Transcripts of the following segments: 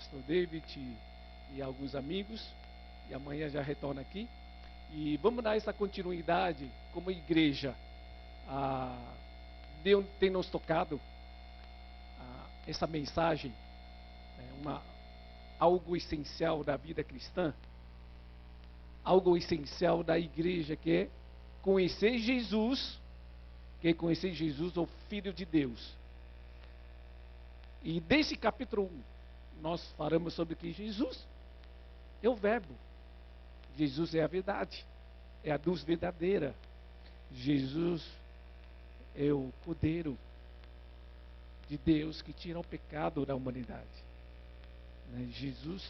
pastor David e alguns amigos, e amanhã já retorna aqui. E vamos dar essa continuidade como igreja. Deus tem nos tocado essa mensagem, algo essencial da vida cristã, algo essencial da igreja, que é conhecer Jesus, o Filho de Deus. E desse capítulo 1, nós falamos sobre que Jesus é o Verbo, Jesus é a verdade, é a luz verdadeira, Jesus é o Cordeiro de Deus que tira o pecado da humanidade. Jesus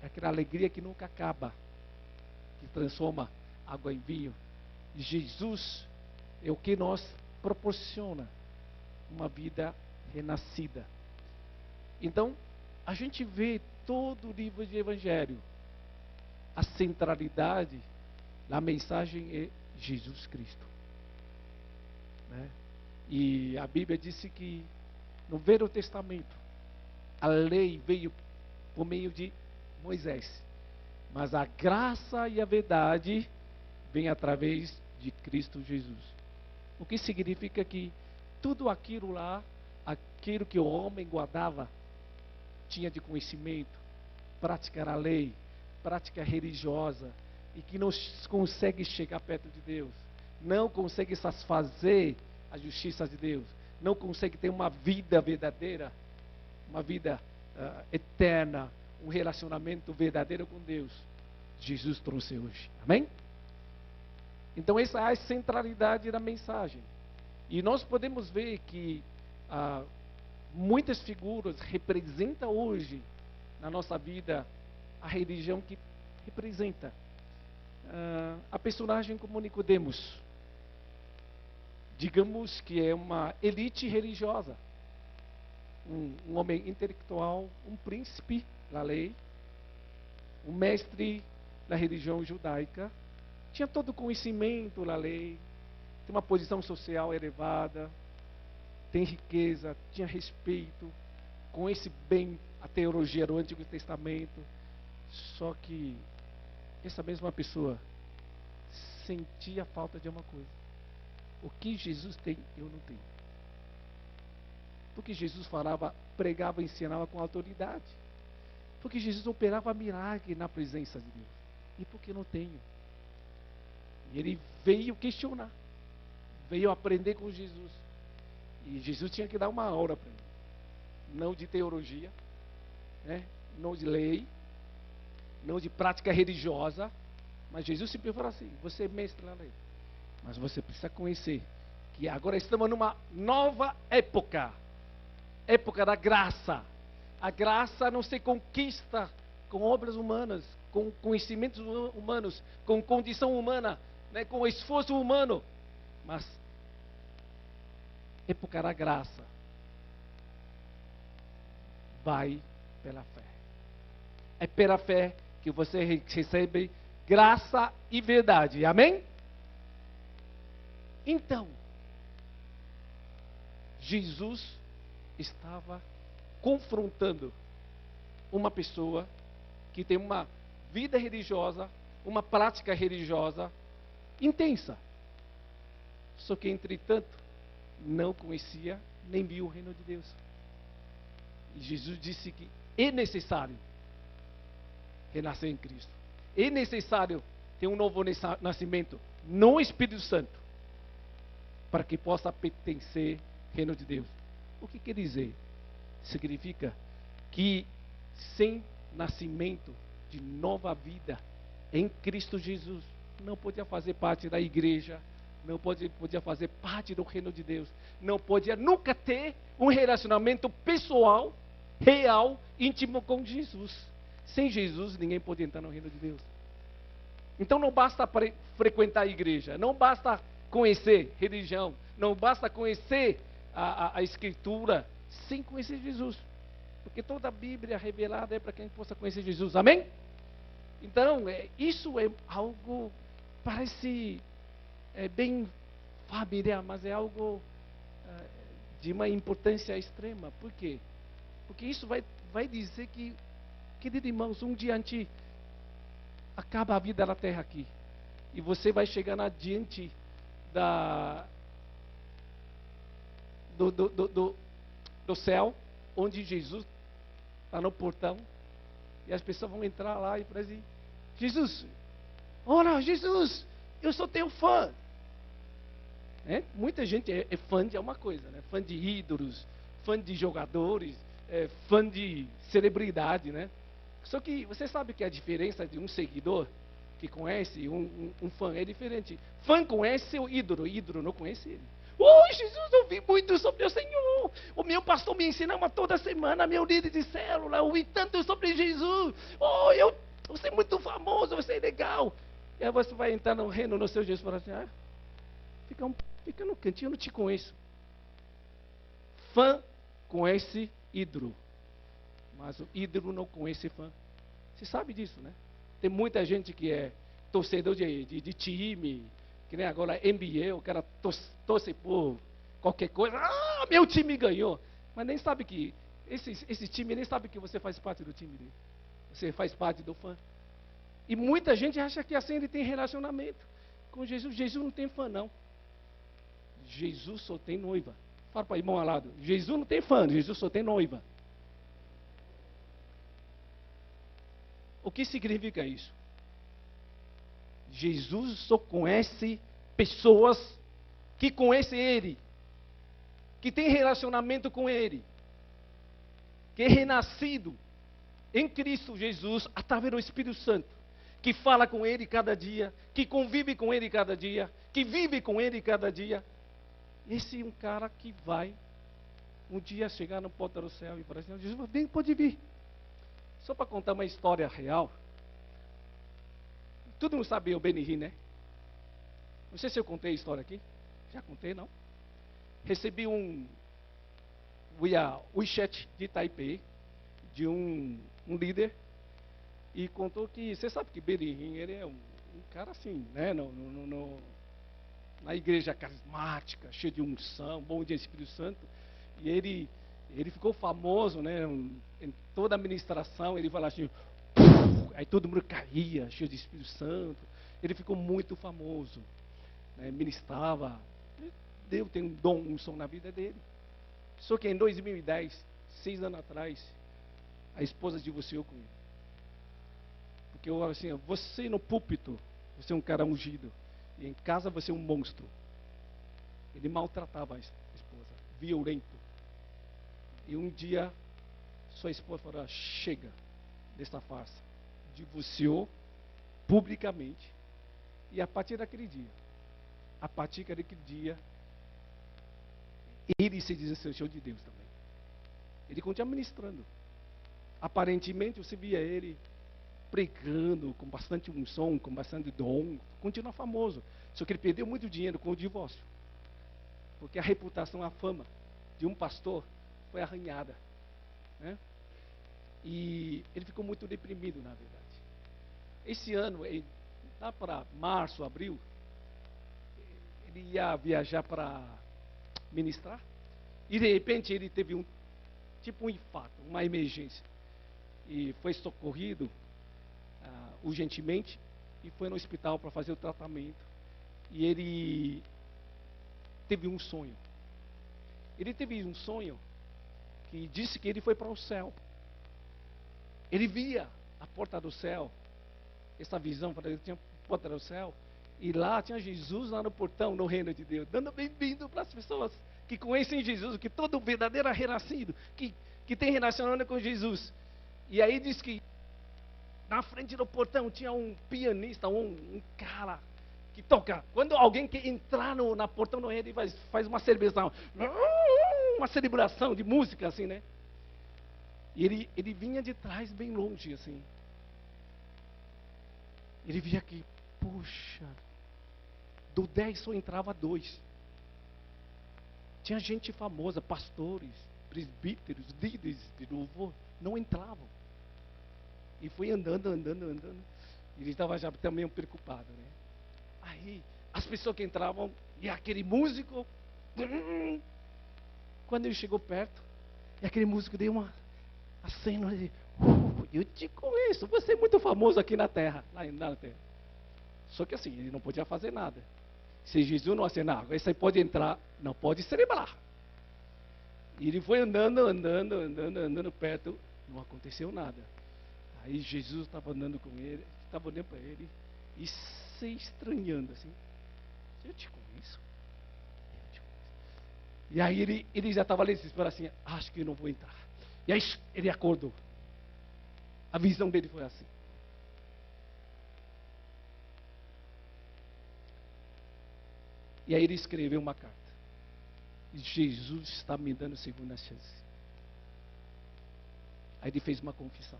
é aquela alegria que nunca acaba, que transforma água em vinho. Jesus é o que nos proporciona uma vida renascida. Então, a gente vê todo o livro de Evangelho, a centralidade da mensagem é Jesus Cristo. E a Bíblia disse que no Velho Testamento a lei veio por meio de Moisés, mas a graça e a verdade vem através de Cristo Jesus. O que significa que tudo aquilo lá, aquilo que o homem guardava, tinha de conhecimento, prática a lei, prática religiosa, e que não consegue chegar perto de Deus, não consegue satisfazer a justiça de Deus, não consegue ter uma vida verdadeira, uma vida eterna, um relacionamento verdadeiro com Deus. Jesus trouxe hoje, amém? Então essa é a centralidade da mensagem. E nós podemos ver que muitas figuras representam hoje na nossa vida a religião que representa. A personagem como Nicodemos, digamos que é uma elite religiosa, um homem intelectual, um príncipe da lei, um mestre da religião judaica, tinha todo o conhecimento da lei, tem uma posição social elevada, tem riqueza, tinha respeito, conhece bem a teologia do Antigo Testamento. Só que essa mesma pessoa sentia falta de uma coisa. O que Jesus tem, eu não tenho. Porque Jesus falava, pregava, ensinava com autoridade. Porque Jesus operava milagre na presença de Deus. E por que não tenho? E ele veio questionar, veio aprender com Jesus. E Jesus tinha que dar uma aula para ele. Não de teologia, não de lei, não de prática religiosa. Mas Jesus sempre falou assim: você é mestre na lei, mas você precisa conhecer que agora estamos numa nova época, época da graça. A graça não se conquista com obras humanas, com conhecimentos humanos, com condição humana, com esforço humano, mas época da graça vai pela fé. É pela fé que você recebe graça e verdade. Amém? Então, Jesus estava confrontando uma pessoa que tem uma vida religiosa, uma prática religiosa intensa. Só que, entretanto, não conhecia nem viu o reino de Deus. E Jesus disse que é necessário renascer em Cristo. É necessário ter um novo nascimento no Espírito Santo, para que possa pertencer ao reino de Deus. O que quer dizer? Significa que sem nascimento de nova vida em Cristo Jesus, não podia fazer parte da igreja, não podia fazer parte do reino de Deus, não podia nunca ter um relacionamento pessoal, real, íntimo com Jesus. Sem Jesus, ninguém pode entrar no reino de Deus. Então não basta frequentar a igreja, não basta conhecer religião, não basta conhecer a Escritura, sem conhecer Jesus. Porque toda a Bíblia revelada é para quem possa conhecer Jesus. Amém? Então, isso é algo, parece bem familiar, mas é algo de uma importância extrema. Por quê? Porque isso vai dizer que Queridos irmãos, um dia antes acaba a vida na terra aqui. E você vai chegar adiante do céu, onde Jesus está no portão. E as pessoas vão entrar lá e falar assim: Jesus, ora, Jesus, eu sou teu fã. Muita gente é fã de alguma coisa, né? Fã de ídolos, fã de jogadores, fã de celebridade, né? Só que você sabe que a diferença de um seguidor que conhece um fã é diferente. Fã conhece seu ídolo, ídolo não conhece ele. Oh, Jesus, eu vi muito sobre o Senhor. O meu pastor me ensinava toda semana, meu líder de célula, eu vi tanto sobre Jesus. Oh, você é muito famoso, você é legal. E aí você vai entrar no reino, no seu Jesus, e falar assim: fica no cantinho, eu não te conheço. Fã conhece ídolo, mas o ídolo não conhece fã. Você sabe disso, né? Tem muita gente que é torcedor de time, que nem agora NBA, o cara torce por qualquer coisa. Ah, meu time ganhou. Mas nem sabe que, esse time nem sabe que você faz parte do time dele. Você faz parte do fã. E muita gente acha que assim ele tem relacionamento com Jesus. Jesus não tem fã, não. Jesus só tem noiva. Fala para o irmão ao lado: Jesus não tem fã, Jesus só tem noiva. O que significa isso? Jesus só conhece pessoas que conhecem Ele, que tem relacionamento com Ele, que é renascido em Cristo Jesus através do Espírito Santo, que fala com Ele cada dia, que convive com Ele cada dia, que vive com Ele cada dia. Esse é um cara que vai um dia chegar na porta do céu e falar assim: Jesus, vem, pode vir. Só para contar uma história real. Todo mundo sabe o Benihim, né? Não sei se eu contei a história aqui. Já contei, não? Recebi um WeChat de Taipei, de um líder, e contou que, você sabe que Benihim, ele é um cara assim, né? Na igreja carismática, cheio de unção, bom dia Espírito Santo. E ele ficou famoso, né? Em toda a administração, ele falava assim, aí todo mundo caía, cheio de Espírito Santo. Ele ficou muito famoso, né? Ministrava. Deus tem um dom, um som na vida dele. Só que em 2010, 6 anos atrás, a esposa divorciou com ele. Porque eu falava assim: você no púlpito, você é um cara ungido, e em casa você é um monstro. Ele maltratava a esposa, violento. E um dia, sua esposa falou: chega dessa farsa. Divorciou publicamente. E a partir daquele dia, ele se distanciou de Deus também. Ele continua ministrando. Aparentemente, você via ele pregando com bastante unção, com bastante dom, continua famoso. Só que ele perdeu muito dinheiro com o divórcio. Porque a reputação, a fama de um pastor foi arranhada, né? E ele ficou muito deprimido, na verdade. Esse ano, lá para março, abril, ele ia viajar para ministrar, e de repente ele teve um infarto, uma emergência, e foi socorrido urgentemente, e foi no hospital para fazer o tratamento. E ele teve um sonho. Ele teve um sonho que disse que ele foi para o céu. Ele via a porta do céu, essa visão, ele tinha a porta do céu, e lá tinha Jesus lá no portão, no reino de Deus, dando bem-vindo para as pessoas que conhecem Jesus, que todo verdadeiro é renascido, que tem relacionamento com Jesus. E aí diz que na frente do portão tinha um pianista, um cara que toca. Quando alguém quer entrar na portão do reino, ele faz uma celebração, uma celebração de música assim, né? E ele vinha de trás, bem longe, assim. Ele via aqui, puxa, do 10 só entrava 2. Tinha gente famosa, pastores, presbíteros, líderes de louvor, não entravam. E foi andando. E ele estava já também preocupado, né? Aí, as pessoas que entravam, e aquele músico, quando ele chegou perto, e aquele músico deu uma aceno, ele eu te conheço, você é muito famoso aqui na terra, lá na terra. Só que assim, ele não podia fazer nada. Se Jesus não acenar, esse aí pode entrar, não pode celebrar. E ele foi andando perto, não aconteceu nada. Aí Jesus estava andando com ele, estava olhando para ele e se estranhando assim. Eu te conheço. E aí ele já estava ali desesperado assim, acho que eu não vou entrar. E aí ele acordou. A visão dele foi assim. E aí ele escreveu uma carta. Jesus está me dando segunda chance. Aí ele fez uma confissão.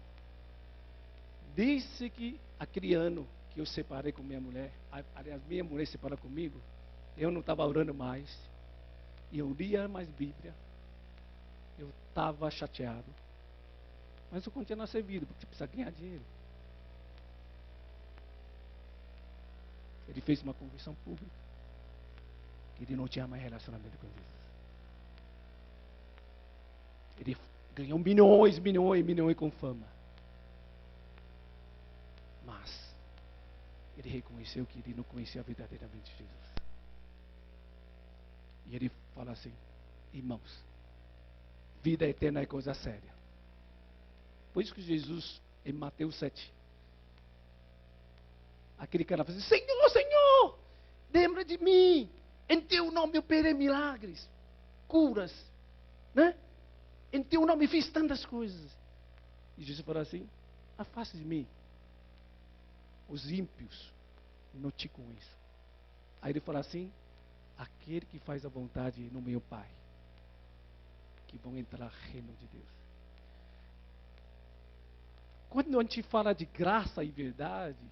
Disse que aquele ano que eu separei com minha mulher, aliás, minha mulher separou comigo, eu não estava orando mais, e eu lia mais Bíblia, eu estava chateado, mas eu continuo servindo, porque precisa ganhar dinheiro. Ele fez uma confissão pública, que ele não tinha mais relacionamento com Jesus. Ele ganhou milhões com fama. Mas ele reconheceu que ele não conhecia verdadeiramente Jesus. E ele fala assim, irmãos, vida eterna é coisa séria. Por isso que Jesus, em Mateus 7, aquele cara fala assim, Senhor, Senhor, lembra de mim, em teu nome eu operei milagres, curas, né? Em teu nome fiz tantas coisas. E Jesus fala assim, afaste de mim os ímpios, não te conheço. Aí ele fala assim, aquele que faz a vontade no meu Pai, que vão entrar no reino de Deus. Quando a gente fala de graça e verdade,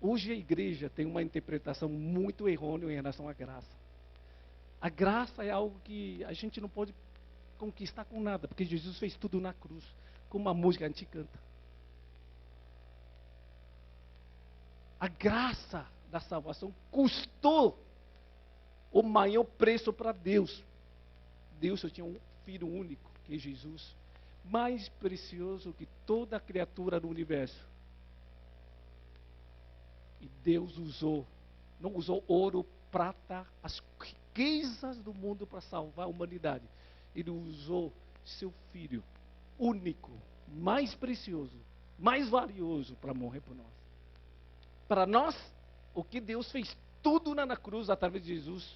hoje a igreja tem uma interpretação muito errônea em relação à graça. A graça é algo que a gente não pode conquistar com nada, porque Jesus fez tudo na cruz, como a música a gente canta. A graça da salvação custou o maior preço para Deus. Deus só tinha um filho único, que é Jesus, mais precioso que toda a criatura do universo. E Deus não usou ouro, prata, as riquezas do mundo para salvar a humanidade. Ele usou seu filho único, mais precioso, mais valioso para morrer por nós. Para nós, o que Deus fez tudo na cruz através de Jesus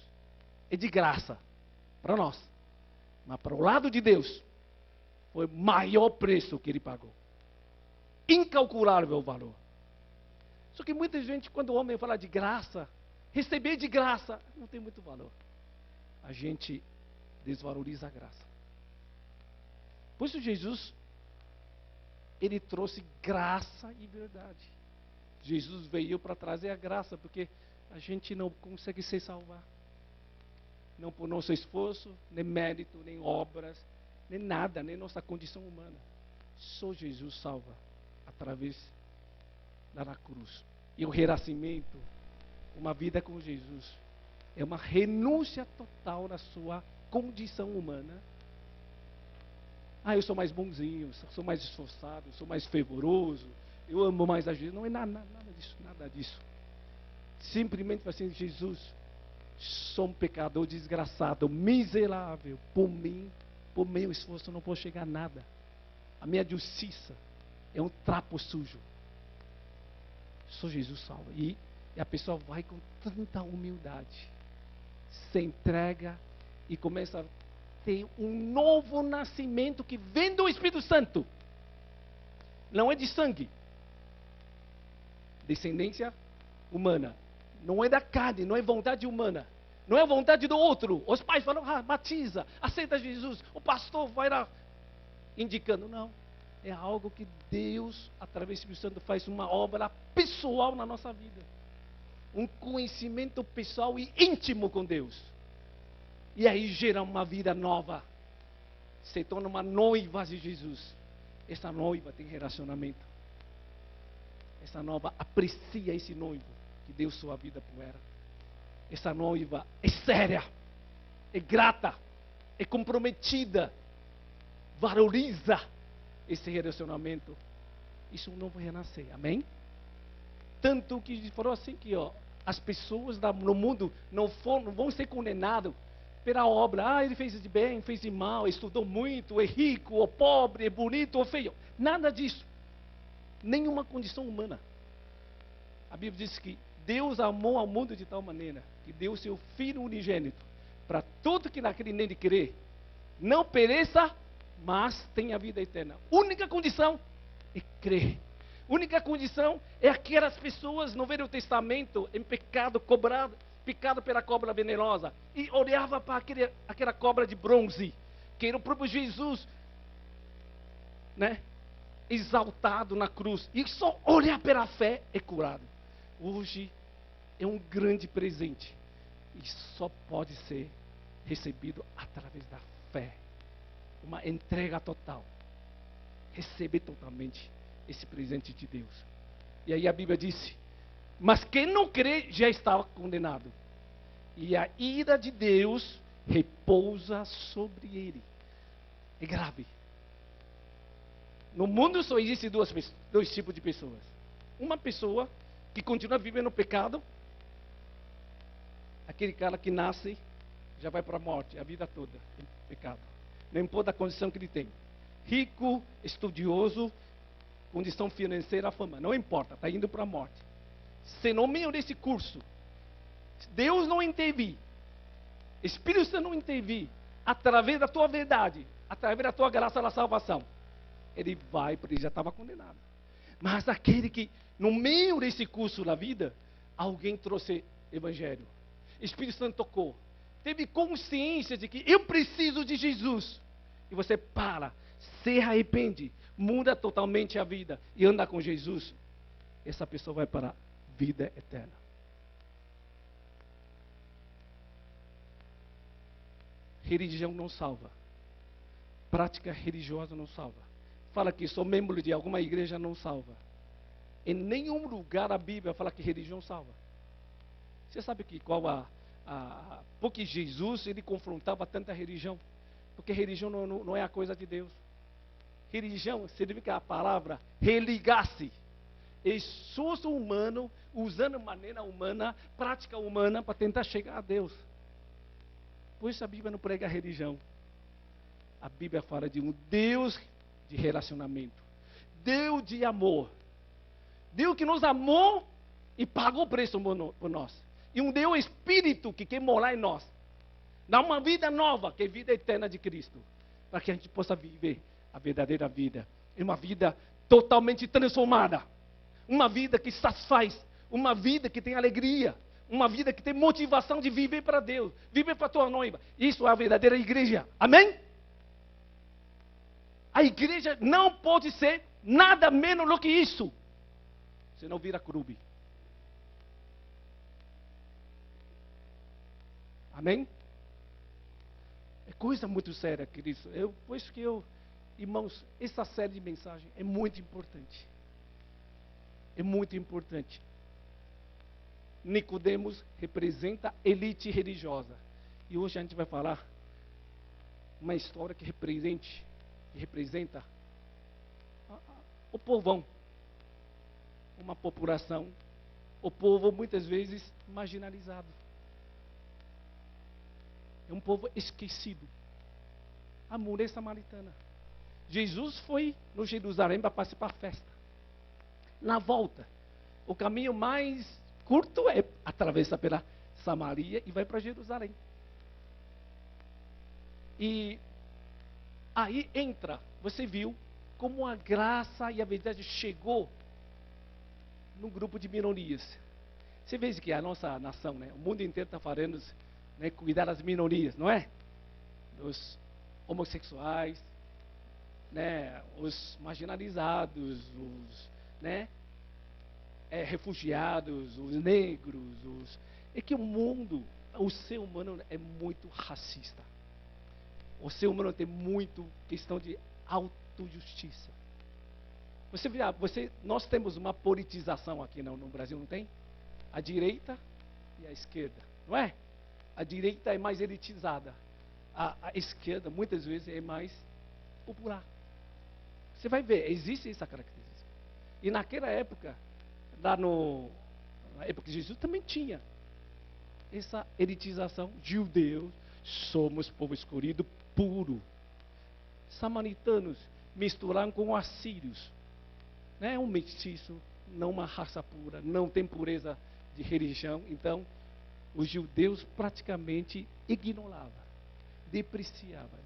é de graça para nós. Mas para o lado de Deus, foi o maior preço que ele pagou. Incalculável o valor. Só que muita gente, quando o homem fala de graça, receber de graça, não tem muito valor. A gente desvaloriza a graça. Por isso Jesus, ele trouxe graça e verdade. Jesus veio para trazer a graça, porque a gente não consegue se salvar. Não por nosso esforço, nem mérito, nem obras, nem nada, nem nossa condição humana. Só Jesus salva através da cruz. E o renascimento, uma vida com Jesus, é uma renúncia total na sua condição humana. Eu sou mais bonzinho, sou mais esforçado, sou mais fervoroso, eu amo mais a Jesus. Não é nada disso. Simplesmente assim, Jesus, sou um pecador desgraçado, miserável. Por mim, por meu esforço, não vou chegar a nada. A minha justiça é um trapo sujo. Só Jesus salva. E a pessoa vai com tanta humildade, se entrega e começa a ter um novo nascimento que vem do Espírito Santo. Não é de sangue. Descendência humana. Não é da carne, não é vontade humana. Não é vontade do outro. Os pais falam, batiza, aceita Jesus. O pastor vai lá indicando. Não. É algo que Deus, através do Espírito Santo, faz uma obra pessoal na nossa vida. Um conhecimento pessoal e íntimo com Deus. E aí gera uma vida nova. Se torna uma noiva de Jesus. Essa noiva tem relacionamento. Essa noiva aprecia esse noivo que deu sua vida por ela. Essa noiva é séria, é grata, é comprometida. valoriza esse relacionamento, isso é um novo renascer, amém? Tanto que falou assim que as pessoas no mundo não vão ser condenadas pela obra. Ele fez de bem, fez de mal, estudou muito, é rico, ou pobre, é bonito ou feio. Nada disso. Nenhuma condição humana. A Bíblia diz que Deus amou ao mundo de tal maneira que deu seu Filho unigênito para todo que naquele nele crê não pereça, mas tenha vida eterna. Única condição é crer. Única condição é aquelas pessoas no Velho Testamento em pecado, picado pela cobra venenosa, e olhava para aquela cobra de bronze, que era o próprio Jesus, né? Exaltado na cruz, e só olhar pela fé é curado. Hoje é um grande presente e só pode ser recebido através da fé, uma entrega total, receber totalmente esse presente de Deus. E aí a Bíblia disse: mas quem não crê já estava condenado, e a ira de Deus repousa sobre ele. É grave. No mundo só existem dois tipos de pessoas. Uma pessoa que continua vivendo no pecado, aquele cara que nasce, já vai para a morte, a vida toda, em pecado. Não importa a condição que ele tem. Rico, estudioso, condição financeira, fama, não importa, está indo para a morte. Se no meio desse curso, Deus não intervir, Espírito Santo não intervir, através da tua verdade, através da tua graça da salvação, ele vai, porque ele já estava condenado. Mas aquele que, no meio desse curso da vida, alguém trouxe evangelho, Espírito Santo tocou, teve consciência de que eu preciso de Jesus, e você se arrepende, muda totalmente a vida e anda com Jesus, essa pessoa vai para a vida eterna. Religião não salva, prática religiosa não salva. Fala que sou membro de alguma igreja não salva. Em nenhum lugar a Bíblia fala que religião salva. Você sabe que porque Jesus ele confrontava tanta religião, porque religião não é a coisa de Deus. Religião significa a palavra religar-se. Esforço humano, usando maneira humana, prática humana para tentar chegar a Deus. Por isso a Bíblia não prega a religião. A Bíblia fala de um Deus de relacionamento, Deus de amor, Deus que nos amou e pagou o preço por nós, e um Deus Espírito que quer morar em nós, dá uma vida nova, que é a vida eterna de Cristo, para que a gente possa viver a verdadeira vida, uma vida totalmente transformada, uma vida que satisfaz, uma vida que tem alegria, uma vida que tem motivação de viver para Deus, viver para a tua noiva. Isso é a verdadeira igreja, amém? A igreja não pode ser nada menos do que isso, senão vira clube. Amém? É coisa muito séria, queridos. Por isso que irmãos, essa série de mensagens é muito importante. É muito importante. Nicodemos representa a elite religiosa. E hoje a gente vai falar uma história que representa o povão, uma população, o povo muitas vezes marginalizado, é um povo esquecido, a mulher samaritana. Jesus foi no Jerusalém para participar da festa. Na volta, o caminho mais curto é atravessar pela Samaria e vai para Jerusalém. E aí entra, você viu como a graça e a verdade chegou num grupo de minorias. Você vê que a nossa nação, né, o mundo inteiro está falando, né, cuidar das minorias, não é? Dos homossexuais, né, os marginalizados, os, né, refugiados, os negros, é que o ser humano é muito racista. O ser humano tem muito questão de autojustiça. Nós temos uma politização aqui no Brasil, não tem? A direita e a esquerda, não é? A direita é mais elitizada. A esquerda, muitas vezes, é mais popular. Você vai ver, existe essa característica. E naquela época, na época de Jesus, também tinha essa elitização. Judeus, somos povo escolhido puro. Samaritanos misturaram com assírios. Não é um mestiço, não uma raça pura, não tem pureza de religião. Então, os judeus praticamente ignoravam, depreciavam,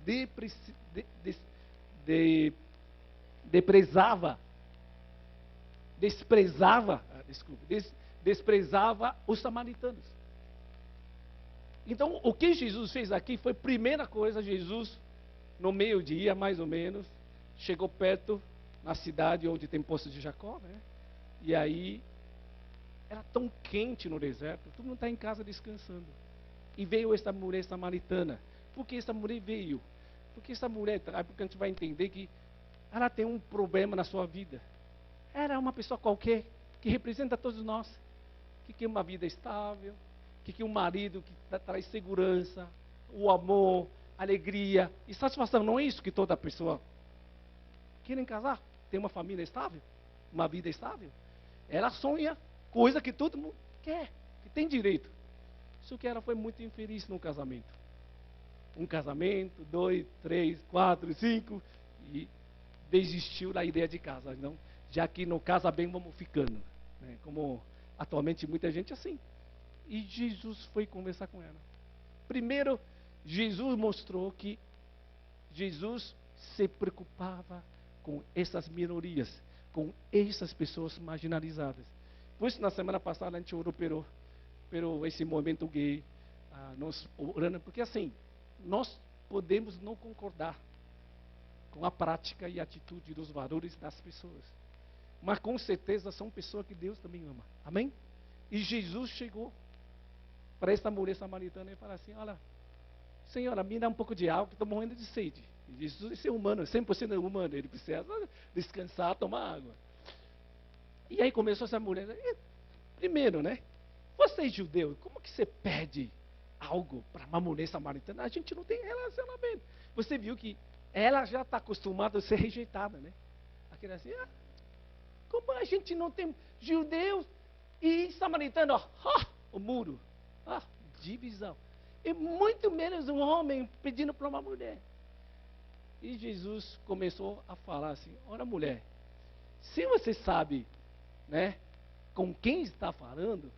desprezava os samaritanos. Então, o que Jesus fez aqui foi, primeira coisa, Jesus, no meio-dia, mais ou menos, chegou perto, na cidade onde tem poço de Jacó, né? E aí, era tão quente no deserto, todo mundo está em casa descansando. E veio essa mulher samaritana. Por que essa mulher veio? Porque essa mulher, porque a gente vai entender que ela tem um problema na sua vida. Ela é uma pessoa qualquer, que representa todos nós, que quer uma vida estável, que quer um marido que traz segurança, o amor, alegria e satisfação. Não é isso que toda pessoa quer casar, ter uma família estável, uma vida estável. Ela sonha coisa que todo mundo quer, que tem direito. Só que ela foi muito infeliz no casamento. Um casamento, 2, 3, 4, 5, e desistiu da ideia de casa. Não, já que não casa bem, vamos ficando. Né? Como atualmente muita gente é assim. E Jesus foi conversar com ela. Primeiro, Jesus mostrou que Jesus se preocupava com essas minorias, com essas pessoas marginalizadas. Por isso, na semana passada, a gente orou pelo esse movimento gay, nós orando, porque assim, nós podemos não concordar com a prática e a atitude dos valores das pessoas, mas com certeza são pessoas que Deus também ama. Amém? E Jesus chegou para essa mulher samaritana e falou assim: olha, senhora, me dá um pouco de água, que estou morrendo de sede. E Jesus é humano, 100% humano, ele precisa descansar, tomar água. E aí começou essa mulher, primeiro, né? Você é judeu, como que você pede algo para uma mulher samaritana? A gente não tem relacionamento. Você viu que ela já está acostumada a ser rejeitada, né? Aquele assim, como a gente não tem judeus e samaritano, o muro, divisão. E muito menos um homem pedindo para uma mulher. E Jesus começou a falar assim: olha, mulher, se você sabe, né, com quem está falando,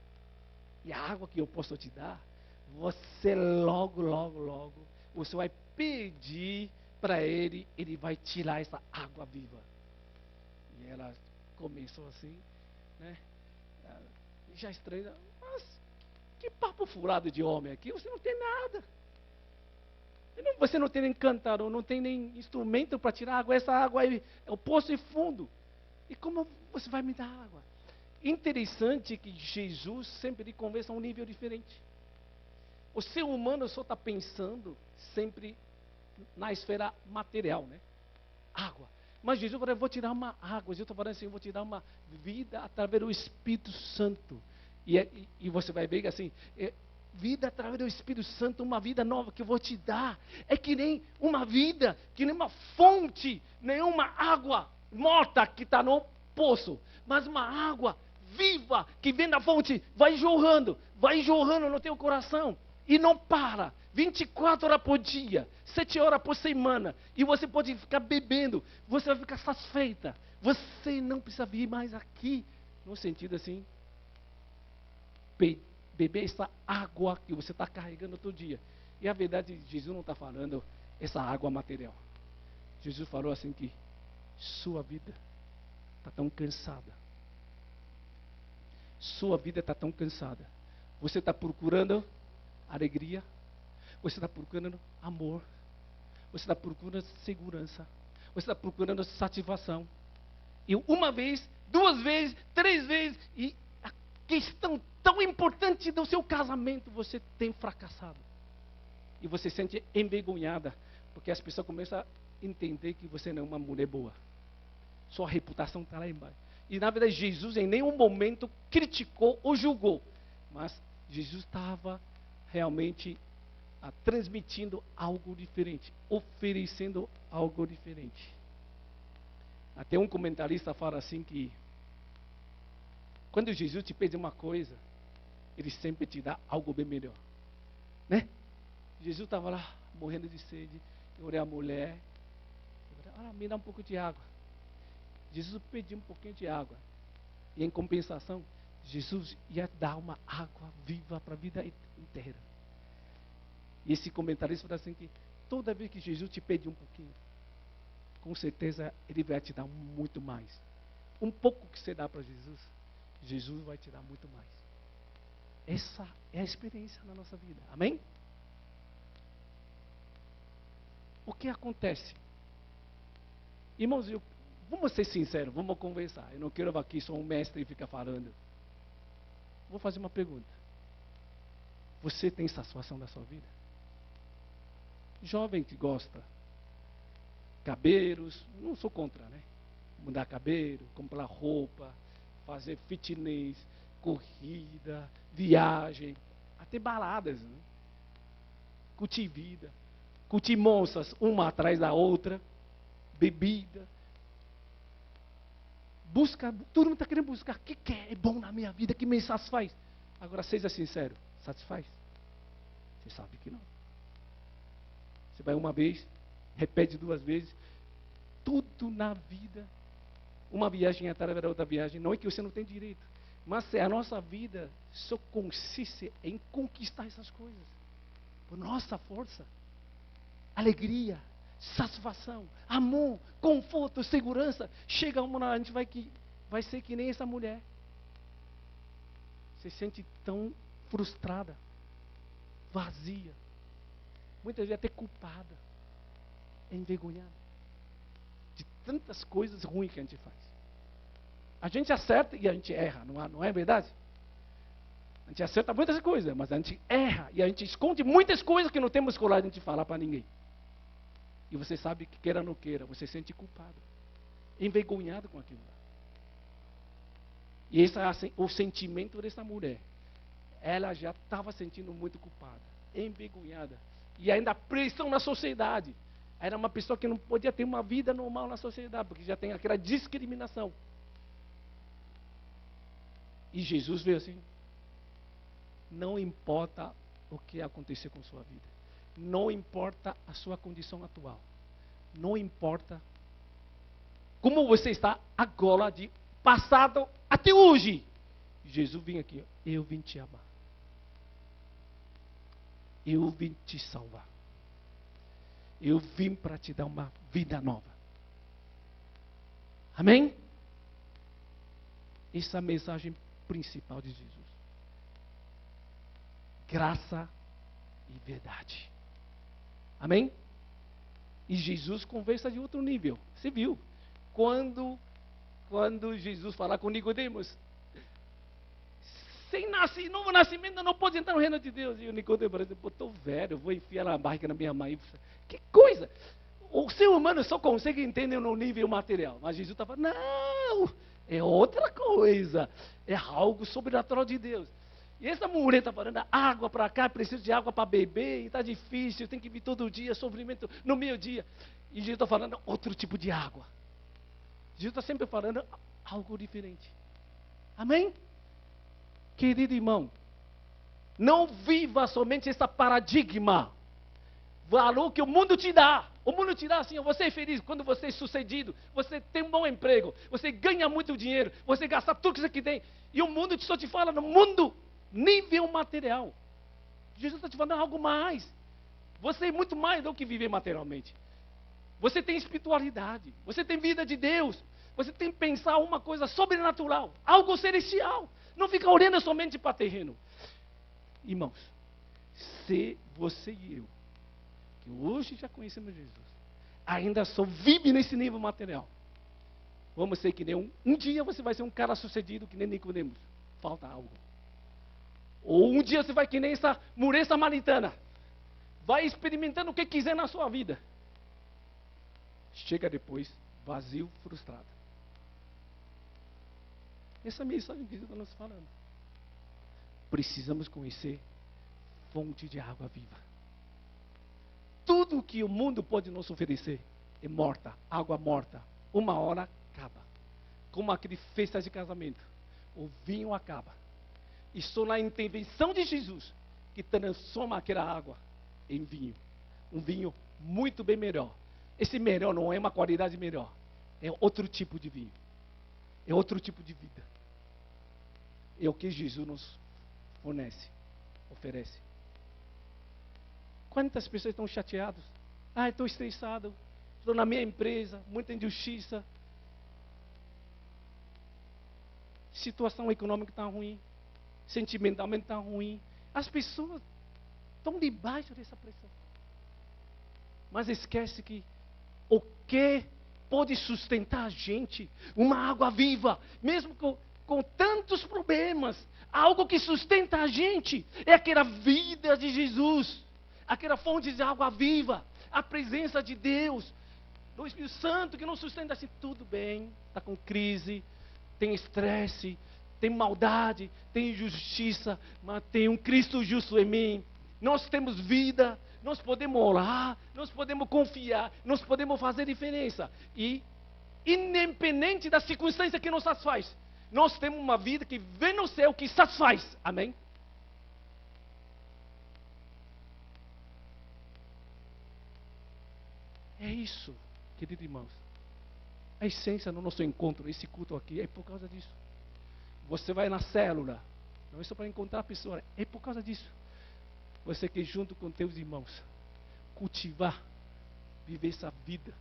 e a água que eu posso te dar, você logo, você vai pedir para ele, ele vai tirar essa água viva. E ela começou assim, né, já estranha, mas que papo furado de homem aqui, você não tem nada. Você não tem nem cantador, não tem nem instrumento para tirar água. Essa água aí é o poço fundo. E como você vai me dar água? Interessante que Jesus sempre lhe conversa a um nível diferente. O ser humano só está pensando sempre na esfera material, né? Água. Mas Jesus falou: eu vou tirar uma água. Jesus está falando assim: eu vou tirar uma vida através do Espírito Santo. E você vai ver que assim, vida através do Espírito Santo, uma vida nova que eu vou te dar. É que nem uma vida, que nem uma fonte, nenhuma água morta que está no poço, mas uma água viva que vem da fonte, vai jorrando no teu coração e não para. 24 horas por dia, 7 horas por semana, e você pode ficar bebendo, você vai ficar satisfeita. Você não precisa vir mais aqui, no sentido assim, beber essa água que você está carregando todo dia. E a verdade, Jesus não está falando essa água material. Jesus falou assim que sua vida está tão cansada. Sua vida está tão cansada. Você está procurando alegria. Você está procurando amor. Você está procurando segurança. Você está procurando satisfação. E uma vez, 2 vezes, 3 vezes, e a questão tão importante do seu casamento você tem fracassado. E você se sente envergonhada, porque as pessoas começam a entender que você não é uma mulher boa. Sua reputação está lá embaixo. E na verdade Jesus em nenhum momento criticou ou julgou. Mas Jesus estava realmente transmitindo algo diferente, oferecendo algo diferente. Até um comentarista fala assim que quando Jesus te pede uma coisa, Ele sempre te dá algo bem melhor, né? Jesus estava lá morrendo de sede, eu olhei a mulher, me dá um pouco de água. Jesus pediu um pouquinho de água, e em compensação, Jesus ia dar uma água viva para a vida inteira. E esse comentarista fala assim que toda vez que Jesus te pedir um pouquinho, com certeza Ele vai te dar muito mais. Um pouco que você dá para Jesus, Jesus vai te dar muito mais. Essa é a experiência na nossa vida. Amém? O que acontece? Irmãos, vamos ser sinceros, vamos conversar. Eu não quero aqui só um mestre e ficar falando. Vou fazer uma pergunta. Você tem satisfação da sua vida? Jovem que gosta, cabelos, não sou contra, né? Mudar cabelo, comprar roupa, fazer fitness, corrida, viagem, até baladas, né? Curtir vida, curtir moças, uma atrás da outra, bebida. Busca, todo mundo está querendo buscar o que é bom na minha vida, que me satisfaz. Agora, seja sincero, satisfaz? Você sabe que não. Você vai uma vez, repete 2 vezes, tudo na vida, uma viagem atrás da outra viagem, não é que você não tem direito, mas a nossa vida só consiste em conquistar essas coisas, por nossa força, alegria, satisfação, amor, conforto, segurança. Chega uma hora, a gente vai ser que nem essa mulher. Se sente tão frustrada, vazia, muitas vezes até culpada, envergonhada de tantas coisas ruins que a gente faz. A gente acerta e a gente erra, não é verdade? A gente acerta muitas coisas, mas a gente erra e a gente esconde muitas coisas que não temos coragem de falar para ninguém. E você sabe que queira ou não queira, você se sente culpado, envergonhado com aquilo. E esse é o sentimento dessa mulher. Ela já estava sentindo muito culpada, envergonhada. E ainda a pressão na sociedade. Era uma pessoa que não podia ter uma vida normal na sociedade, porque já tem aquela discriminação. E Jesus veio assim: não importa o que acontecer com sua vida, não importa a sua condição atual, não importa como você está agora, de passado até hoje, Jesus vem aqui: eu vim te amar, eu vim te salvar, eu vim para te dar uma vida nova. Amém? Essa é a mensagem principal de Jesus. Graça e verdade. Amém? E Jesus conversa de outro nível. Você viu? Quando Jesus fala com Nicodemos, sem novo nascimento não pode entrar no reino de Deus. E o Nicodemo diz: pô, estou velho, vou enfiar a barriga na minha mãe. Que coisa! O ser humano só consegue entender no nível material. Mas Jesus está falando: não, é outra coisa. É algo sobrenatural de Deus. E essa mulher está falando: água para cá, preciso de água para beber, e está difícil, tem que vir todo dia, sofrimento no meio-dia. E Jesus está falando outro tipo de água. Jesus está sempre falando algo diferente. Amém? Querido irmão, não viva somente esse paradigma, valor que o mundo te dá. O mundo te dá assim: você é feliz quando você é sucedido, você tem um bom emprego, você ganha muito dinheiro, você gasta tudo que você tem. E o mundo só te fala no mundo, nível material. Jesus está te falando algo mais. Você é muito mais do que viver materialmente. Você tem espiritualidade, você tem vida de Deus, você tem que pensar uma coisa sobrenatural, algo celestial. Não fica olhando somente para terreno. Irmãos, se você e eu, que hoje já conhecemos Jesus, ainda só vive nesse nível material, vamos ser que nem um dia você vai ser um cara sucedido que nem Nicodemos. Falta algo. Ou um dia você vai que nem essa mulher samaritana, vai experimentando o que quiser na sua vida. Chega depois vazio, frustrado. Essa é a mensagem que Jesus está nos falando. Precisamos conhecer fonte de água viva. tudo que o mundo pode nos oferecer é morta, água morta. Uma hora acaba. Como aquele festa de casamento. O vinho acaba. E só na intervenção de Jesus que transforma aquela água em vinho. Um vinho muito bem melhor. Esse melhor não é uma qualidade melhor. É outro tipo de vinho. É outro tipo de vida. É o que Jesus nos oferece. Quantas pessoas estão chateadas? Estou estressado. Estou na minha empresa, muita injustiça. Situação econômica está ruim. Sentimentalmente está ruim. As pessoas estão debaixo dessa pressão. Mas esquece que o que pode sustentar a gente? Uma água viva, mesmo com tantos problemas. Algo que sustenta a gente é aquela vida de Jesus. Aquela fonte de água viva. A presença de Deus. Do Espírito Santo que nos sustenta assim. Tudo bem, está com crise, tem estresse, tem maldade, tem injustiça, mas tem um Cristo justo em mim. Nós temos vida, nós podemos orar, nós podemos confiar, nós podemos fazer diferença. E, independente da circunstância que nos satisfaz, nós temos uma vida que vem no céu, que satisfaz. Amém? É isso, queridos irmãos. A essência do nosso encontro, esse culto aqui, é por causa disso. Você vai na célula, não é só para encontrar a pessoa, é por causa disso. Você quer junto com teus irmãos cultivar, viver essa vida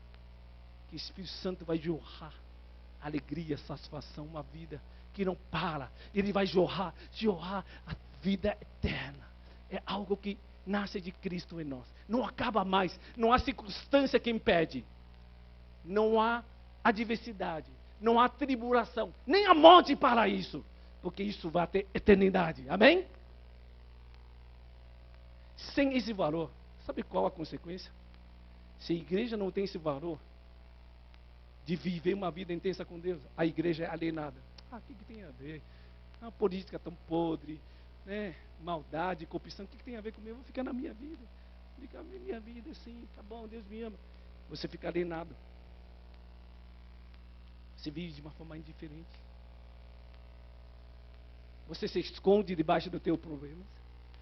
que o Espírito Santo vai jorrar alegria, satisfação, uma vida que não para. Ele vai jorrar a vida eterna. É algo que nasce de Cristo em nós. Não acaba mais. Não há circunstância que impede. Não há adversidade. Não há tribulação. Nem a morte para isso. Porque isso vai ter eternidade. Amém? Sem esse valor, sabe qual a consequência? Se a igreja não tem esse valor de viver uma vida intensa com Deus, a igreja é alienada. O que tem a ver? A política tão podre, né? Maldade, corrupção, o que tem a ver comigo? Eu vou ficar na minha vida. Ficar na minha vida, sim, tá bom, Deus me ama. Você fica alienado. Você vive de uma forma indiferente. Você se esconde debaixo do teu problema,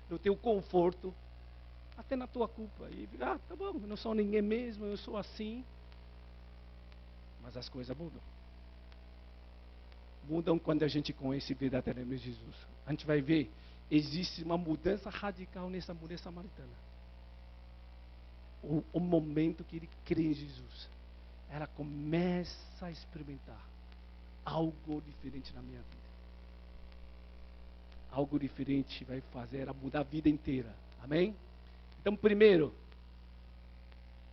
do teu conforto, até na tua culpa. E fica, tá bom, eu não sou ninguém mesmo, eu sou assim. Mas as coisas mudam. Mudam quando a gente conhece verdadeiramente Jesus. A gente vai ver, existe uma mudança radical nessa mulher samaritana. O momento que ele crê em Jesus, ela começa a experimentar algo diferente na minha vida. Algo diferente vai fazer ela mudar a vida inteira. Amém? Então, primeiro,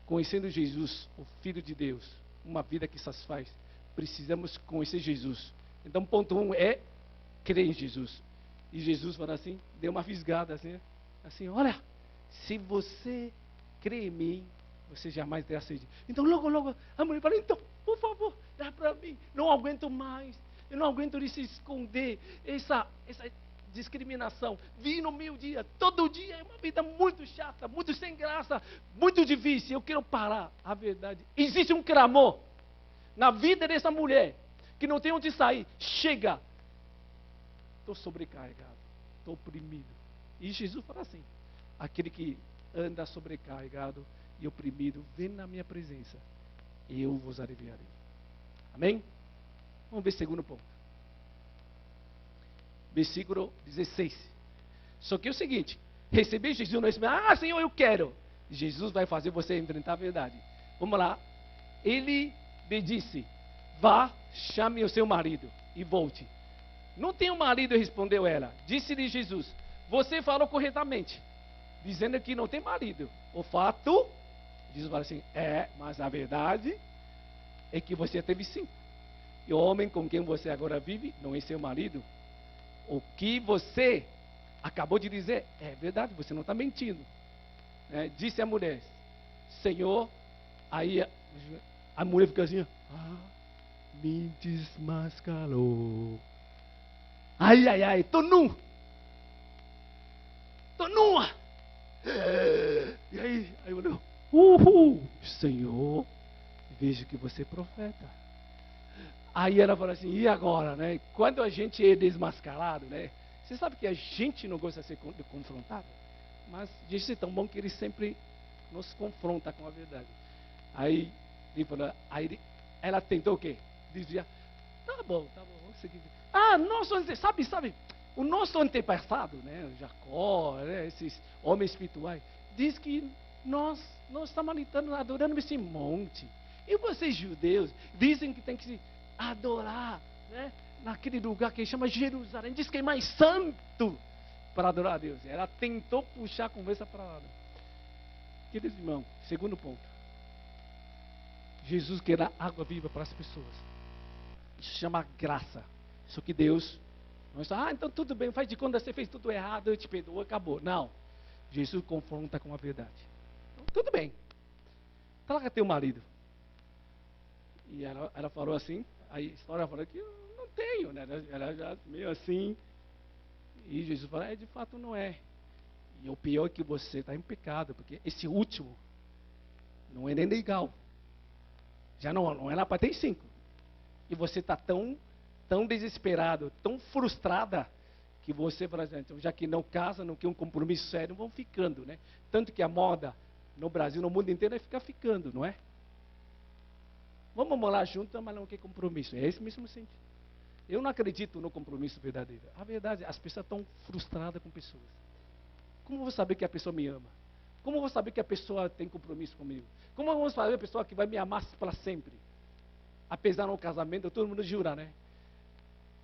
conhecendo Jesus, o Filho de Deus, uma vida que satisfaz, precisamos conhecer Jesus. Então, ponto 1 é crer em Jesus. E Jesus fala assim, deu uma fisgada assim, olha, se você crê em mim, você jamais terá sede. Então, logo, a mulher fala, então, por favor, dá para mim. Não aguento mais. Eu não aguento de se esconder. Essa discriminação. Vi no meu dia, todo dia, é uma vida muito chata, muito sem graça, muito difícil. Eu quero parar. A verdade, existe um clamor na vida dessa mulher, que não tem onde sair. Chega. Estou sobrecarregado. Estou oprimido. E Jesus fala assim, aquele que anda sobrecarregado e oprimido, vem na minha presença, eu vos aliviarei. Amém? Vamos ver o segundo ponto. Versículo 16. Só que é o seguinte, receber Jesus não é Senhor, eu quero. Jesus vai fazer você enfrentar a verdade. Vamos lá. Ele me disse, vá, chame o seu marido e volte. Não tenho marido, respondeu ela. Disse-lhe Jesus, você falou corretamente, dizendo que não tem marido. O fato, Jesus fala assim, mas a verdade é que você teve 5. E o homem com quem você agora vive não é seu marido. O que você acabou de dizer é verdade, você não está mentindo. Disse a mulher, Senhor, aí a mulher fica assim, me desmascarou. Ai, estou nu. Estou nua. E aí eu olhei, Senhor, vejo que você é profeta. Aí ela falou assim, e agora, né? Quando a gente é desmascarado, né? Você sabe que a gente não gosta de ser confrontado. Mas Jesus é tão bom que ele sempre nos confronta com a verdade. Aí, ele falou, ela tentou o quê? Dizia, tá bom, vamos seguir. Sabe, o nosso antepassado, né? Jacó, né? Esses homens espirituais, diz que nós samaritanos adoramos esse monte. E vocês judeus dizem que tem que se adorar, né? Naquele lugar que chama Jerusalém, diz que é mais santo para adorar a Deus. Ela tentou puxar a conversa para lá. Queridos irmãos, segundo ponto. Jesus quer dar água viva para as pessoas. Isso chama graça. Isso que Deus não está, então tudo bem, faz de conta que você fez tudo errado, eu te perdoo, acabou. Não. Jesus confronta com a verdade. Então, tudo bem. Traga teu marido. E ela falou assim, a história falou que eu não tenho, né? Ela já meio assim. E Jesus falou, de fato não é. E o pior é que você está em pecado, porque esse último não é nem legal. Já não era para ter 5. E você está tão desesperado, tão frustrada, que você fala assim, então, já que não casa, não quer um compromisso sério, vão ficando, né? Tanto que a moda no Brasil, no mundo inteiro, é ficar ficando, não é? Vamos morar juntos, mas não quer compromisso. É esse mesmo sentido. Eu não acredito no compromisso verdadeiro. A verdade, as pessoas estão frustradas com pessoas. Como eu vou saber que a pessoa me ama? Como eu vou saber que a pessoa tem compromisso comigo? Como eu vou saber a pessoa que vai me amar para sempre? Apesar no casamento, todo mundo jura, né?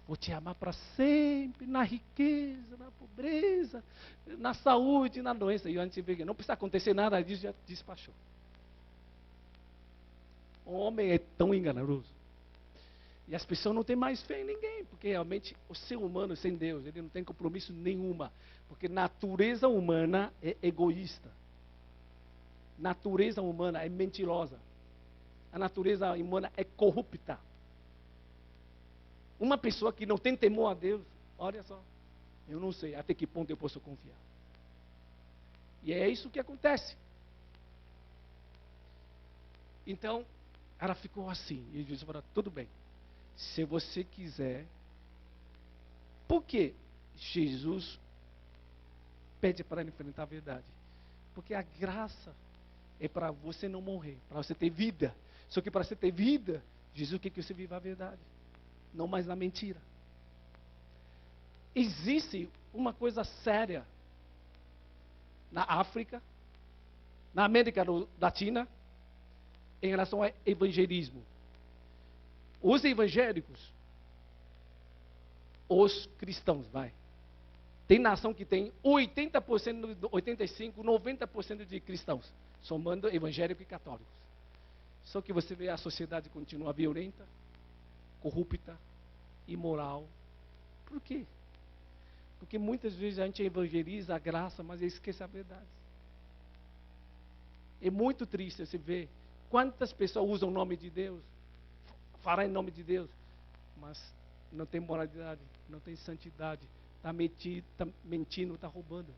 Vou te amar para sempre, na riqueza, na pobreza, na saúde, na doença. E a gente vê que não precisa acontecer nada disso, já despachou. O homem é tão enganoso. E as pessoas não têm mais fé em ninguém, porque realmente o ser humano sem Deus, ele não tem compromisso nenhuma. Porque natureza humana é egoísta. Natureza humana é mentirosa. A natureza humana é corrupta. Uma pessoa que não tem temor a Deus, olha só, eu não sei até que ponto eu posso confiar. E é isso que acontece. Então, ela ficou assim. E Jesus falou, tudo bem. Se você quiser. Por que Jesus pede para enfrentar a verdade? Porque a graça é para você não morrer, para você ter vida. Só que para você ter vida, Jesus quer que você viva a verdade. Não mais na mentira. Existe uma coisa séria na África, na América Latina, em relação ao evangelismo. Os evangélicos, os cristãos, tem nação que tem 80%, 85%, 90% de cristãos, somando evangélicos e católicos. Só que você vê a sociedade continua violenta, corrupta, imoral. Por quê? Porque muitas vezes a gente evangeliza a graça, mas esquece a verdade. É muito triste você ver quantas pessoas usam o nome de Deus, falam em nome de Deus, mas não tem moralidade, não tem santidade, está mentindo, está roubando.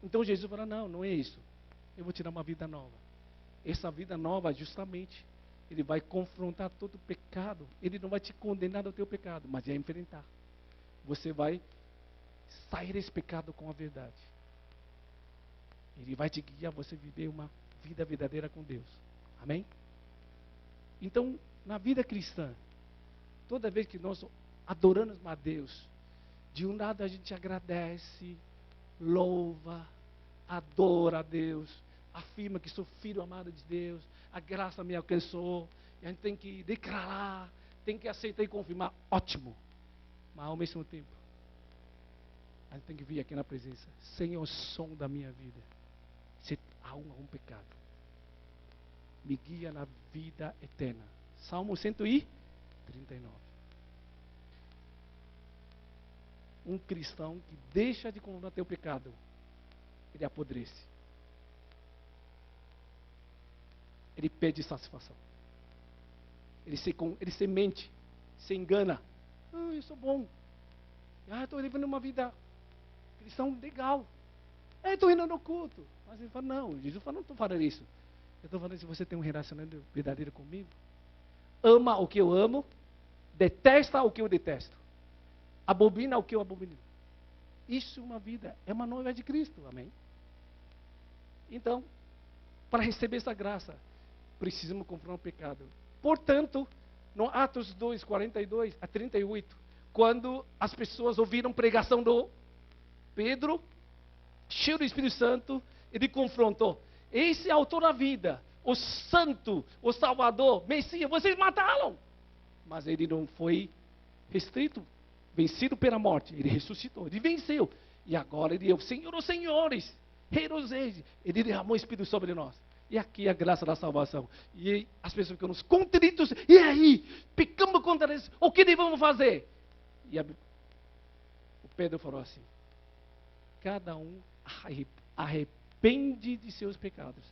Então Jesus fala, não é isso. Eu vou te dar uma vida nova. Essa vida nova, justamente, ele vai confrontar todo o pecado. Ele não vai te condenar do teu pecado, mas vai enfrentar. Você vai sair desse pecado com a verdade. Ele vai te guiar a você viver uma vida verdadeira com Deus. Amém? Então, na vida cristã, toda vez que nós adoramos a Deus, de um lado a gente agradece, louva, adora a Deus, afirma que sou filho amado de Deus, a graça me alcançou, e a gente tem que declarar, tem que aceitar e confirmar, ótimo. Mas ao mesmo tempo, a gente tem que vir aqui na presença, Senhor, som da minha vida, se há algum pecado, me guia na vida eterna. Salmo 139. Um cristão que deixa de combater o pecado, ele apodrece. Ele pede satisfação. Ele se mente, se engana. Eu sou bom. Estou vivendo uma vida cristã legal. Estou indo no culto. Mas ele fala, não, Jesus fala, não estou falando isso. estou falando se você tem um relacionamento verdadeiro comigo. Ama o que eu amo, detesta o que eu detesto. Abomina o que eu abomino. Isso é uma vida, é uma noiva de Cristo, amém? Então, para receber essa graça, precisamos confrontar o pecado. Portanto, no Atos 2, 42 a 38, quando as pessoas ouviram pregação do Pedro, cheio do Espírito Santo, ele confrontou. Esse é o autor da vida, o santo, o salvador, Messias, vocês mataram. Mas ele não foi restrito, vencido pela morte, ele ressuscitou, ele venceu. E agora ele é o Senhor dos senhores, Rei dos reis, ele derramou o Espírito sobre nós. E aqui é a graça da salvação. E as pessoas ficam contritos, e aí? Pecamos contra eles, o que devemos fazer? E o Pedro falou assim, cada um arrepende de seus pecados.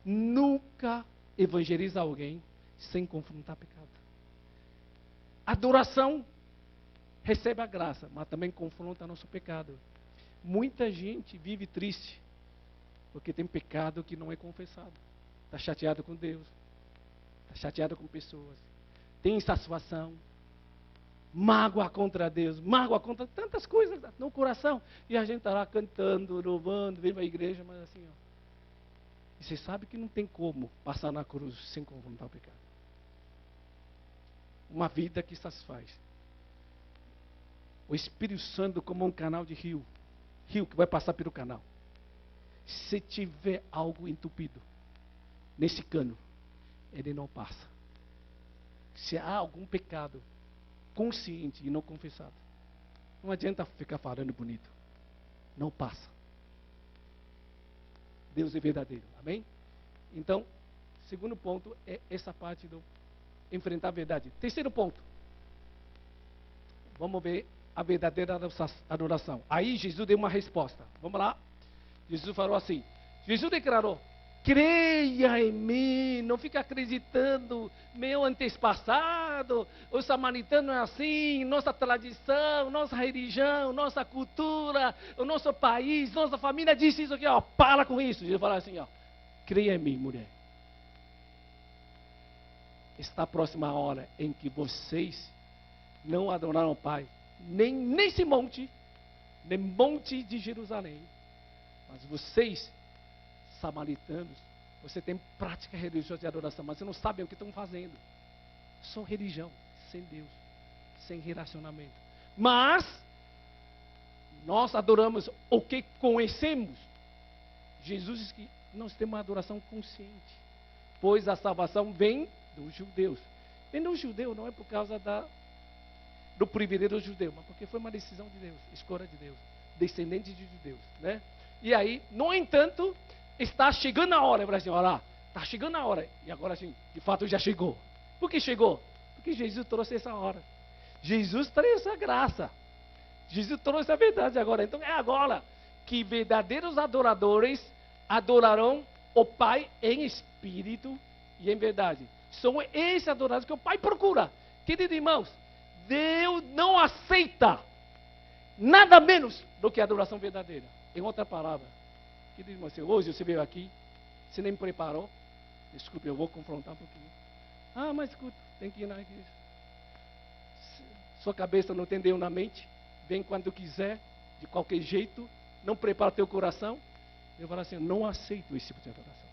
Nunca evangeliza alguém sem confrontar pecado. Adoração recebe a graça, mas também confronta nosso pecado. Muita gente vive triste porque tem pecado que não é confessado. Está chateado com Deus, está chateado com pessoas, tem insatisfação, mágoa contra Deus, mágoa contra tantas coisas no coração. E a gente está lá cantando, louvando, vem para a igreja, mas assim, ó. E você sabe que não tem como passar na cruz sem confrontar o pecado. Uma vida que satisfaz. O Espírito Santo como um canal de rio que vai passar pelo canal. Se tiver algo entupido nesse cano, ele não passa. Se há algum pecado consciente e não confessado, não adianta ficar falando bonito. Não passa. Deus é verdadeiro. Amém? Então, segundo ponto é essa parte do enfrentar a verdade. Terceiro ponto. Vamos ver a verdadeira adoração. Aí Jesus deu uma resposta. Vamos lá. Jesus falou assim. Jesus declarou: creia em mim, não fica acreditando, meu antepassado, o samaritano é assim, nossa tradição, nossa religião, nossa cultura, o nosso país, nossa família disse isso aqui, ó, para com isso. Jesus falou assim, ó, creia em mim, mulher. Está próxima a hora em que vocês não adoraram o Pai, nem nesse monte, nem monte de Jerusalém, mas vocês samaritanos, você tem prática religiosa de adoração, mas você não sabe o que estão fazendo. Só religião, sem Deus, sem relacionamento. Mas nós adoramos o que conhecemos. Jesus diz que nós temos uma adoração consciente, pois a salvação vem dos judeus. Vem do judeu, não é por causa do privilégio do judeu, mas porque foi uma decisão de Deus, escolha de Deus, descendente de judeus, né? E aí, no entanto, está chegando a hora, Brasil, olha lá, está chegando a hora, e agora sim, de fato já chegou. Por que chegou? Porque Jesus trouxe essa hora. Jesus trouxe essa graça. Jesus trouxe a verdade agora. Então é agora que verdadeiros adoradores adorarão o Pai em espírito e em verdade. São esses adoradores que o Pai procura. Queridos irmãos, Deus não aceita nada menos do que a adoração verdadeira. Em outra palavra, querido irmão, hoje você veio aqui, você nem me preparou. Desculpe, eu vou confrontar um pouquinho. Ah, mas escuta, tem que ir na igreja. Sua cabeça não entendeu na mente. Vem quando quiser, de qualquer jeito. Não prepara teu coração. Eu falo assim, eu não aceito esse tipo de adoração.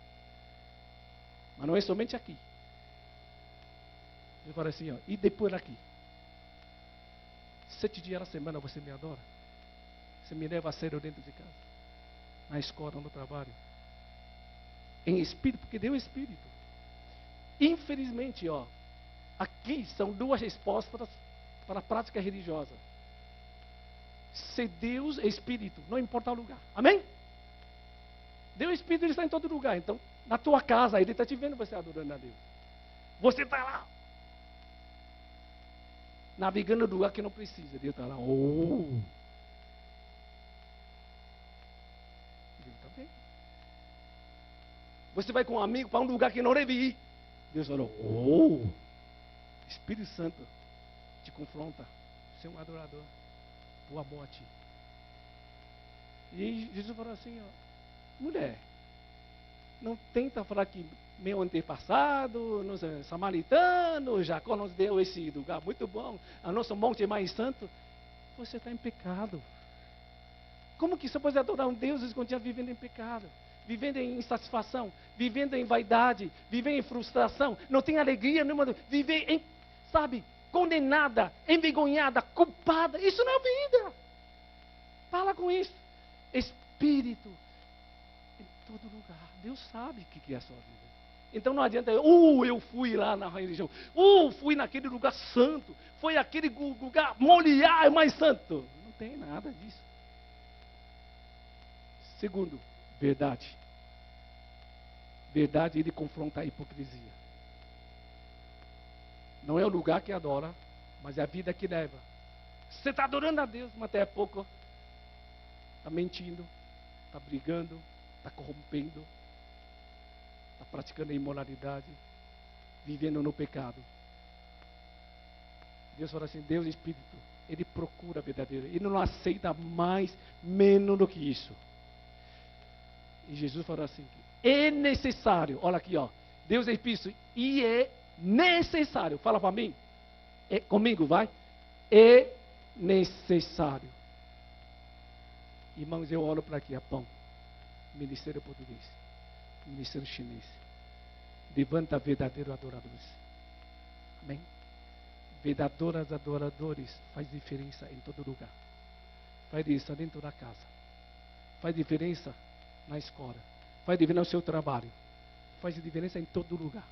Mas não é somente aqui. Eu falo assim, ó, e depois aqui? 7 dias na semana você me adora? Você me leva a sério dentro de casa? Na escola, no trabalho? Em espírito, porque Deus é espírito. Infelizmente, ó, aqui são duas respostas para a prática religiosa. Se Deus é espírito, não importa o lugar. Amém? Deus é espírito, ele está em todo lugar. Então, na tua casa, ele está te vendo você adorando a Deus. Você está lá, navegando no lugar que não precisa. Deus está lá. Oh! Deus está bem. Você vai com um amigo para um lugar que não deve ir. Deus falou, oh! Espírito Santo te confronta. Você é um adorador. O amor a ti. E Jesus falou assim, ó, mulher, não tenta falar que meu antepassado, nos samaritanos, Jacó nos deu esse lugar muito bom, a nosso monte mais santo. Você está em pecado. Como que você pode adorar um Deus e continuar vivendo em pecado? Vivendo em insatisfação, vivendo em vaidade, vivendo em frustração, não tem alegria nenhuma, viver em, sabe, condenada, envergonhada, culpada. Isso não é vida. Fala com isso. Espírito em todo lugar. Deus sabe o que é a sua vida. Então não adianta, eu fui lá na religião, fui naquele lugar santo, foi aquele lugar Moriá mais santo. Não tem nada disso. Segundo, verdade. Verdade, ele confronta a hipocrisia. Não é o lugar que adora, mas é a vida que leva. Você está adorando a Deus, mas até pouco está mentindo, está brigando, está corrompendo, está praticando a imoralidade, vivendo no pecado. Deus fala assim, Deus é Espírito, Ele procura a verdadeira, Ele não aceita mais, menos do que isso. E Jesus falou assim, é necessário, olha aqui, ó, Deus é Espírito, e é necessário, fala para mim, comigo, vai, é necessário. Irmãos, eu olho para aqui, a pão, ministério português, ministério chinês, levanta verdadeiros adoradores, amém? Verdadeiros adoradores faz diferença em todo lugar, faz diferença dentro da casa, faz diferença na escola, faz diferença no seu trabalho, faz diferença em todo lugar,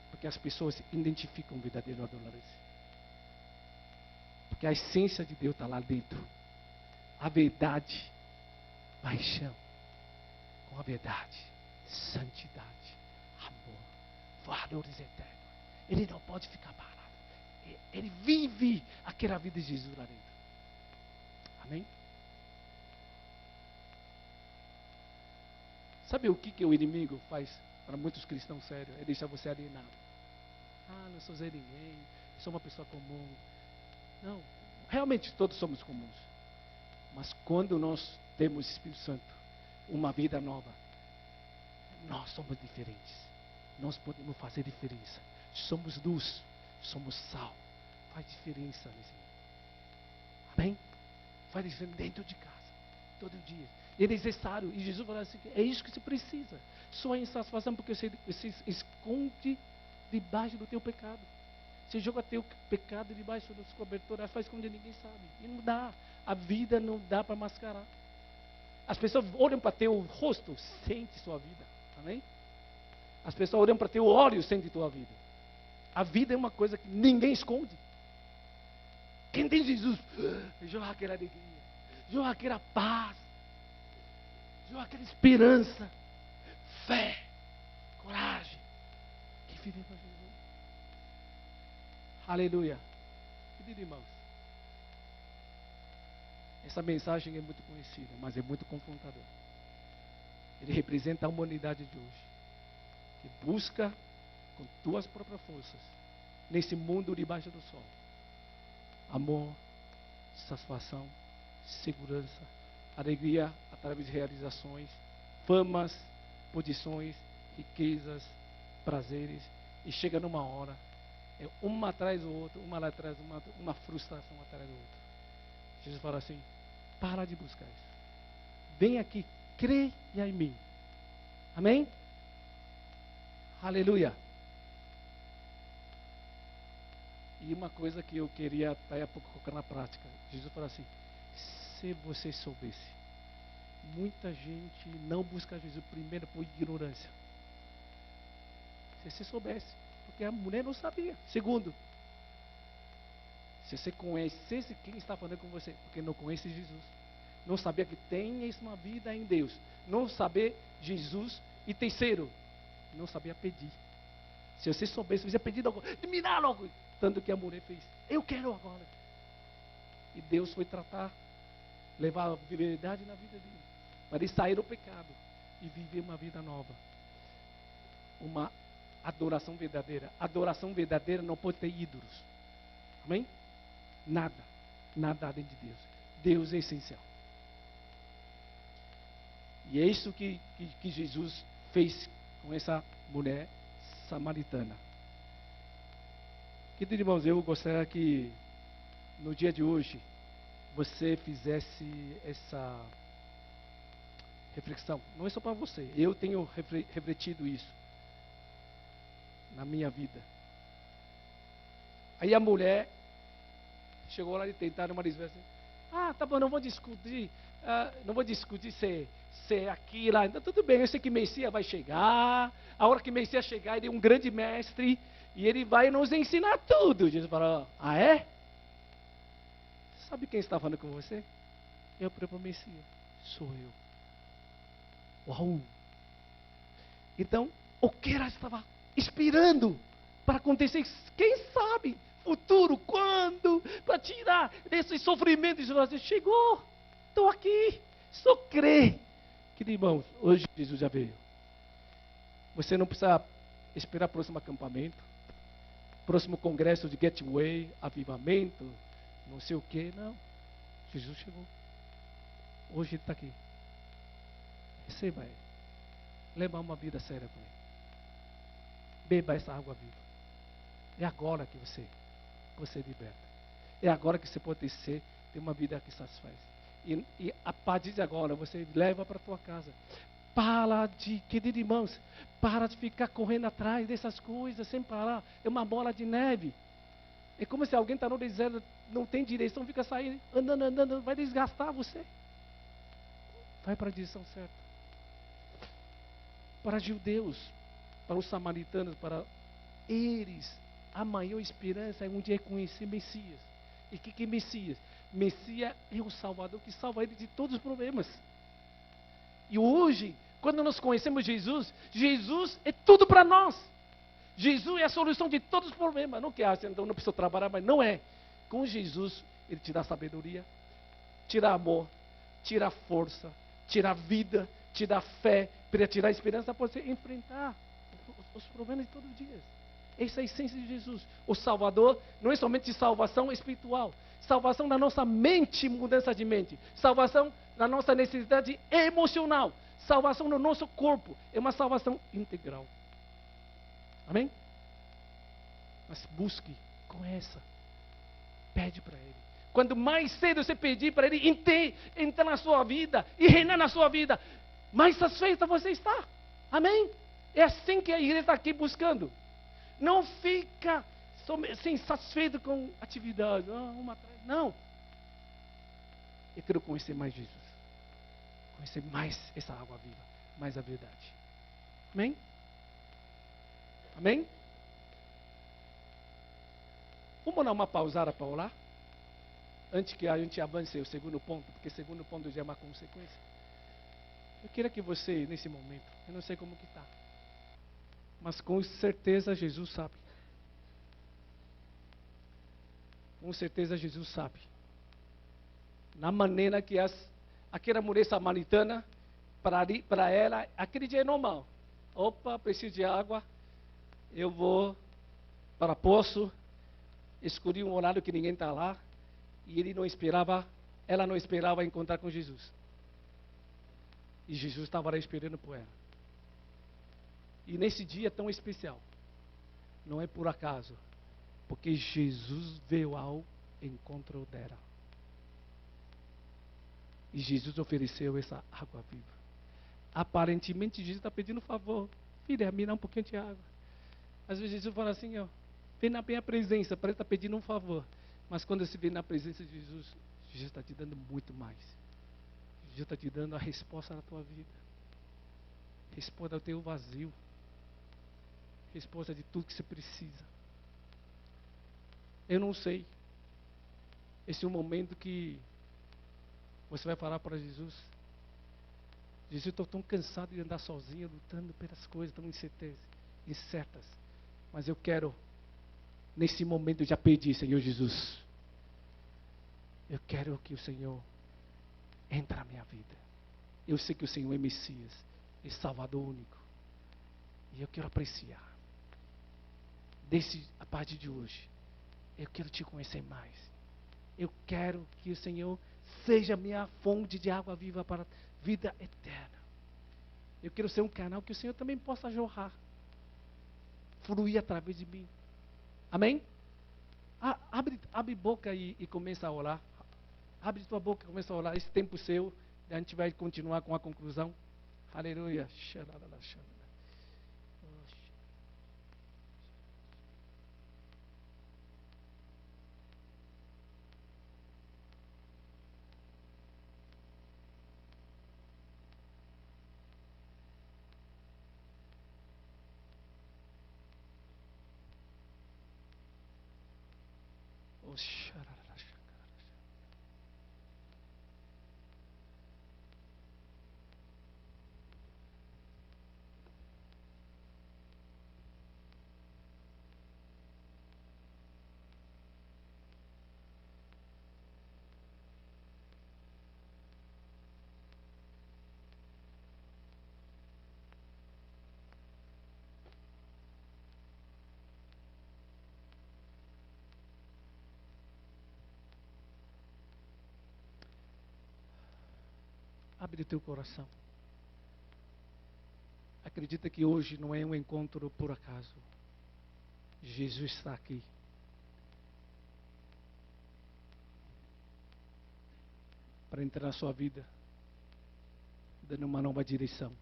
porque as pessoas identificam verdadeiros adoradores, porque a essência de Deus está lá dentro, a verdade, paixão, com a verdade, santidade, amor, valores eternos. Ele não pode ficar parado. Ele vive aquela vida de Jesus lá dentro. Amém? Sabe o que o inimigo faz para muitos cristãos sérios? É deixar você alienado. Não sou Zé ninguém, sou uma pessoa comum. Não, realmente todos somos comuns. Mas quando nós temos o Espírito Santo, uma vida nova, nós somos diferentes. Nós podemos fazer diferença. Somos luz, somos sal. Faz diferença nesse mundo. Amém? Faz diferença dentro de casa, todo dia. É necessário. E Jesus falou assim, é isso que você precisa. Sua insatisfação porque você esconde debaixo do teu pecado. Você joga teu pecado debaixo dos cobertores, faz como ninguém sabe. E não dá. A vida não dá para mascarar. As pessoas olham para teu rosto, sente sua vida. Amém? As pessoas olham para teu olho, sente tua vida. A vida é uma coisa que ninguém esconde. Quem tem Jesus, joga aquela alegria, joga aquela paz, joga aquela esperança, fé, coragem. Que vive para Jesus. Aleluia. Queridos irmãos, essa mensagem é muito conhecida, mas é muito confrontadora. Ele representa a humanidade de hoje, que busca com tuas próprias forças, nesse mundo debaixo do sol, amor, satisfação, segurança, alegria através de realizações, famas, posições, riquezas, prazeres, e chega numa hora, uma atrás do outro, uma lá atrás, uma frustração atrás do outro. Jesus fala assim, para de buscar isso. Vem aqui, creia em mim. Amém? Aleluia. E uma coisa que eu queria até a pouco colocar na prática. Jesus fala assim, se você soubesse, muita gente não busca Jesus primeiro por ignorância. Se você soubesse, porque a mulher não sabia. Segundo, se você conhecesse quem está falando com você, porque não conhece Jesus, não sabia que tem uma vida em Deus, não saber Jesus. E terceiro, não sabia pedir. Se você soubesse, você ia pedir logo, me dá logo. Tanto que a mulher fez, eu quero agora. E Deus foi tratar, levar a verdade na vida dele, para ele sair do pecado e viver uma vida nova. Uma adoração verdadeira. Adoração verdadeira não pode ter ídolos. Amém? Nada além de Deus. Deus é essencial. E é isso que Jesus fez com essa mulher samaritana. Queridos irmãos, eu gostaria que no dia de hoje você fizesse essa reflexão. Não é só para você, eu tenho refletido isso na minha vida. Aí a mulher chegou lá e tentaram uma vezes. Tá bom, não vou discutir se é aqui lá. Então tudo bem, eu sei que Messias vai chegar. A hora que Messias chegar, ele é um grande mestre e ele vai nos ensinar tudo. Jesus falou: é? Sabe quem está falando com você? É o próprio Messias. Sou eu. Uau! Então, o que ela estava esperando para acontecer? Quem sabe? Futuro, quando? Para tirar desse sofrimento. Chegou. Estou aqui. Só crer. Queridos irmãos, hoje Jesus já veio. Você não precisa esperar o próximo acampamento, próximo congresso de Gateway, avivamento, não sei o que, não. Jesus chegou. Hoje ele está aqui. Receba ele. Leva uma vida séria com ele. Beba essa água viva. É agora que você liberta. É agora que você pode ter uma vida que satisfaz. E a partir de agora você leva para a tua casa. Queridos irmãos, para de ficar correndo atrás dessas coisas sem parar. É uma bola de neve. É como se alguém está no deserto, não tem direção, fica saindo, andando, vai desgastar você. Vai para a direção certa. Para judeus, para os samaritanos, para eles, a maior esperança é um dia conhecer Messias. E o que é Messias? Messias é o Salvador que salva ele de todos os problemas. E hoje, quando nós conhecemos Jesus, Jesus é tudo para nós. Jesus é a solução de todos os problemas. Não que então não precisa trabalhar, mas não é. Com Jesus, ele te dá sabedoria, te dá amor, te dá força, te dá vida, te dá fé, para te dar esperança para você enfrentar os problemas de todos os dias. Essa é a essência de Jesus. O Salvador não é somente salvação espiritual, salvação na nossa mente, mudança de mente, salvação na nossa necessidade emocional, salvação no nosso corpo. É uma salvação integral. Amém? Mas busque, conheça, pede para Ele. Quando mais cedo você pedir para Ele entrar na sua vida e reinar na sua vida, mais satisfeita você está. Amém? É assim que a igreja está aqui buscando. Não fica assim, satisfeito com atividade. Não. Eu quero conhecer mais Jesus. Conhecer mais essa água viva. Mais a verdade. Amém? Amém? Vamos dar uma pausada para orar? Antes que a gente avance o segundo ponto, porque o segundo ponto já é uma consequência. Eu queria que você, nesse momento, eu não sei como que está, mas com certeza Jesus sabe. Com certeza Jesus sabe. Na maneira que aquela mulher samaritana, para ela, aquele dia é normal. Opa, preciso de água. Eu vou para poço. Escolhi um horário que ninguém está lá. E ela não esperava encontrar com Jesus. E Jesus estava lá esperando por ela. E nesse dia tão especial, não é por acaso, porque Jesus veio ao encontro dela. E Jesus ofereceu essa água viva. Aparentemente Jesus está pedindo um favor. Filha, me dá um pouquinho de água. Às vezes Jesus fala assim, vem na minha presença, para ele estar pedindo um favor. Mas quando você vem na presença de Jesus, Jesus está te dando muito mais. Jesus está te dando a resposta da tua vida. Resposta ao teu vazio. Resposta de tudo que você precisa. Eu não sei. Esse é um momento que você vai falar para Jesus. Jesus, eu estou tão cansado de andar sozinho, lutando pelas coisas tão incertas. Mas eu quero, nesse momento, já pedir, Senhor Jesus. Eu quero que o Senhor entre na minha vida. Eu sei que o Senhor é Messias, é Salvador único. E eu quero apreciar. A partir de hoje, eu quero te conhecer mais. Eu quero que o Senhor seja minha fonte de água viva para a vida eterna. Eu quero ser um canal que o Senhor também possa jorrar, fluir através de mim. Amém? Abre boca e começa a orar. Abre tua boca e começa a orar. Esse tempo seu, a gente vai continuar com a conclusão. Aleluia. Abre o teu coração. Acredita que hoje não é um encontro por acaso. Jesus está aqui. Para entrar na sua vida, dando uma nova direção.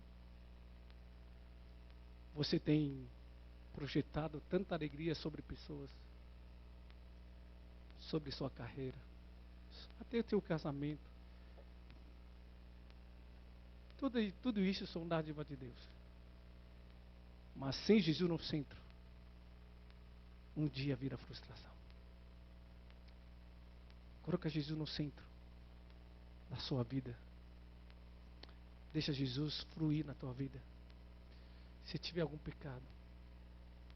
Você tem projetado tanta alegria sobre pessoas, sobre sua carreira, até o teu casamento. Tudo isso são dádivas de Deus. Mas sem Jesus no centro, um dia vira frustração. Coloca Jesus no centro da sua vida. Deixa Jesus fluir na tua vida. Se tiver algum pecado,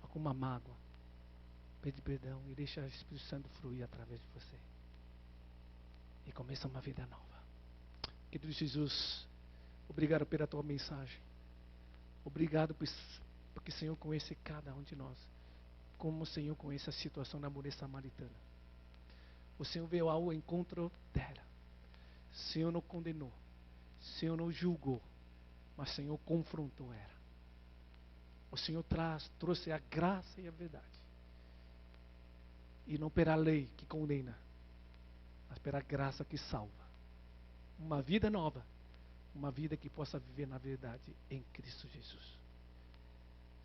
alguma mágoa, pede perdão e deixa o Espírito Santo fluir através de você. E começa uma vida nova. Querido Jesus, obrigado pela tua mensagem. Obrigado porque o Senhor conhece cada um de nós. Como o Senhor conhece a situação da mulher samaritana. O Senhor veio ao encontro dela. O Senhor não condenou. O Senhor não julgou. Mas o Senhor confrontou ela. O Senhor trouxe a graça e a verdade. E não pela lei que condena, mas pela graça que salva. Uma vida nova. Uma vida que possa viver na verdade em Cristo Jesus.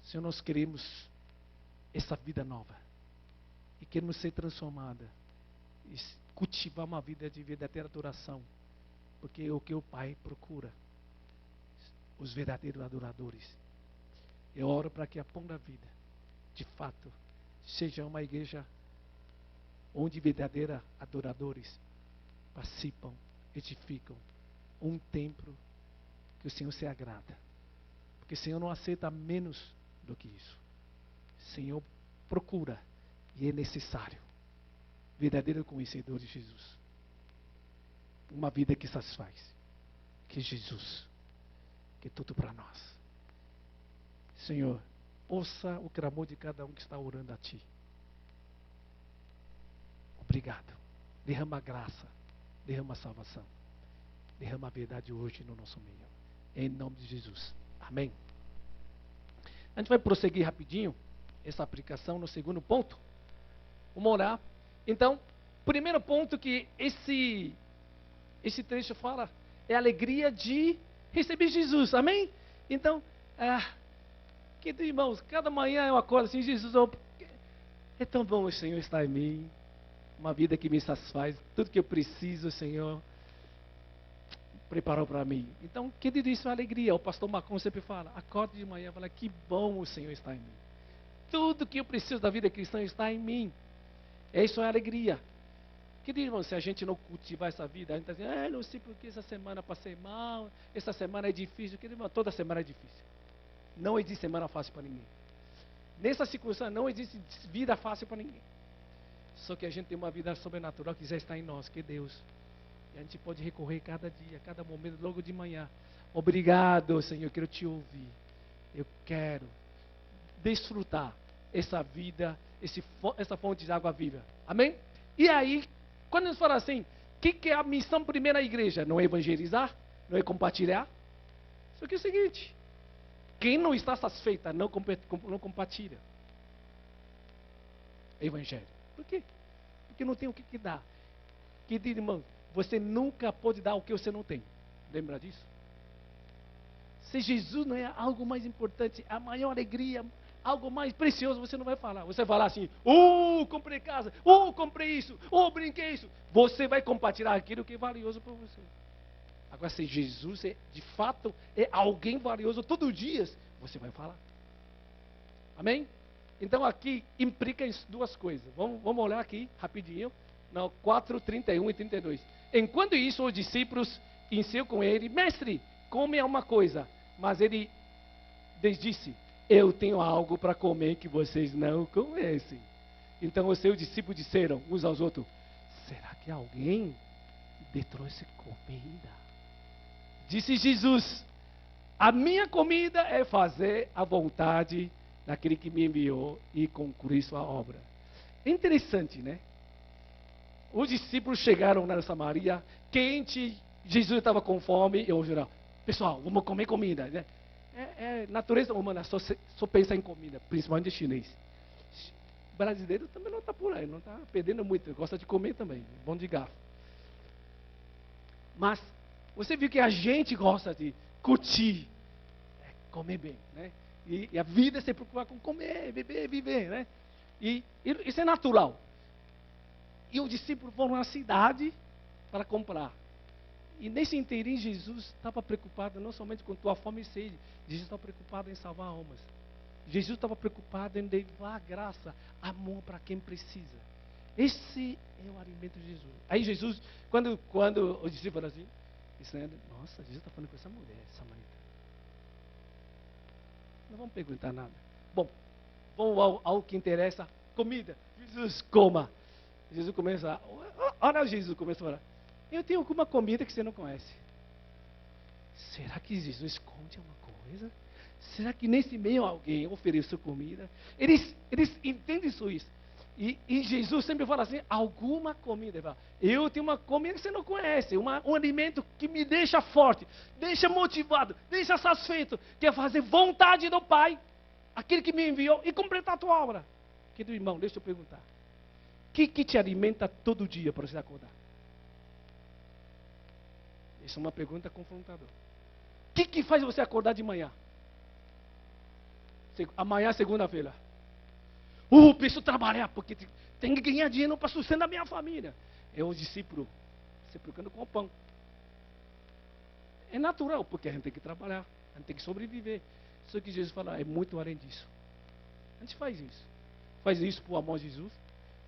Senhor, nós queremos essa vida nova. E queremos ser transformada. E cultivar uma vida de verdadeira adoração. Porque é o que o Pai procura. Os verdadeiros adoradores. Eu oro para que a Pão da Vida, de fato, seja uma igreja onde verdadeiros adoradores participam, edificam um templo que o Senhor se agrada. Porque o Senhor não aceita menos do que isso. O Senhor procura e é necessário verdadeiro conhecedor de Jesus. Uma vida que satisfaz. Que Jesus, que é tudo para nós. Senhor, ouça o clamor de cada um que está orando a Ti. Obrigado. Derrama a graça, derrama a salvação. Derrama a verdade hoje no nosso meio. Em nome de Jesus. Amém. A gente vai prosseguir rapidinho essa aplicação no segundo ponto. Vamos orar. Então, primeiro ponto que esse trecho fala é a alegria de receber Jesus. Amém? Então, queridos irmãos, cada manhã eu acordo assim, Jesus, é tão bom o Senhor estar em mim. Uma vida que me satisfaz. Tudo que eu preciso, o Senhor preparou para mim. Então, querido, isso é alegria. O pastor Macon sempre fala, acorde de manhã e fala, que bom o Senhor está em mim. Tudo que eu preciso da vida cristã está em mim. Isso é alegria. Querido irmão, se a gente não cultivar essa vida, a gente está dizendo, não sei porque essa semana passei mal, essa semana é difícil. Querido irmão, toda semana é difícil. Não existe semana fácil para ninguém. Nessa circunstância, não existe vida fácil para ninguém. Só que a gente tem uma vida sobrenatural que já está em nós, que é Deus. E a gente pode recorrer cada dia, cada momento, logo de manhã. Obrigado, Senhor, eu quero te ouvir. Eu quero desfrutar essa vida, essa fonte de água viva. Amém? E aí, quando a gente fala assim, o que é a missão primeira da igreja? Não é evangelizar? Não é compartilhar? Só que é o seguinte, Quem não está satisfeita não compartilha Evangelho. Por quê? Porque não tem o que dar. Querido irmão, você nunca pode dar o que você não tem. Lembra disso? Se Jesus não é algo mais importante, a maior alegria, algo mais precioso, você não vai falar. Você vai falar assim, comprei casa, comprei isso, brinquei isso. Você vai compartilhar aquilo que é valioso para você. Agora, se Jesus de fato é alguém valioso todo dia, você vai falar. Amém? Então aqui implica duas coisas. Vamos olhar aqui rapidinho. 4, 31 e 32. Enquanto isso, os discípulos insistiam com ele, mestre, come uma coisa. Mas ele lhes disse, eu tenho algo para comer que vocês não conhecem. Então os seus discípulos disseram uns aos outros, será que alguém lhe trouxe comida? Disse Jesus, a minha comida é fazer a vontade daquele que me enviou e concluir sua obra. É interessante, né? Os discípulos chegaram na Samaria, quente, Jesus estava com fome, e eu juro, pessoal, vamos comer comida, né? Natureza humana só pensa em comida, principalmente chinês. Brasileiro também não está por aí, não está perdendo muito, gosta de comer também, bom de garfo. Mas você viu que a gente gosta de curtir, comer bem, né? E a vida é se preocupar com comer, beber, viver, né? E isso é natural. E os discípulos foram à cidade para comprar. E nesse inteirinho, Jesus estava preocupado não somente com tua fome e sede. Jesus estava preocupado em salvar almas. Jesus estava preocupado em levar graça, amor para quem precisa. Esse é o alimento de Jesus. Aí Jesus, quando os discípulos assim, dizendo, nossa, Jesus está falando com essa mulher, samaritana. Não vamos perguntar nada. Bom, vamos ao que interessa, comida. Jesus, coma. Jesus começa, olha Jesus começa a falar, eu tenho alguma comida que você não conhece. Será que Jesus esconde alguma coisa? Será que nesse meio alguém ofereceu comida? Eles entendem isso. E Jesus sempre fala assim, alguma comida. Fala, eu tenho uma comida que você não conhece, um alimento que me deixa forte, deixa motivado, deixa satisfeito, que é fazer vontade do Pai, aquele que me enviou, e completar a tua obra. Querido irmão, deixa eu perguntar. O que te alimenta todo dia para você acordar? Essa é uma pergunta confrontadora. O que faz você acordar de manhã? Amanhã, segunda-feira. Preciso trabalhar, porque tem que ganhar dinheiro para sustentar a minha família. É o discípulo se preocupando com o pão. É natural, porque a gente tem que trabalhar, a gente tem que sobreviver. Só que Jesus fala, é muito além disso. A gente faz isso. Faz isso por amor a Jesus.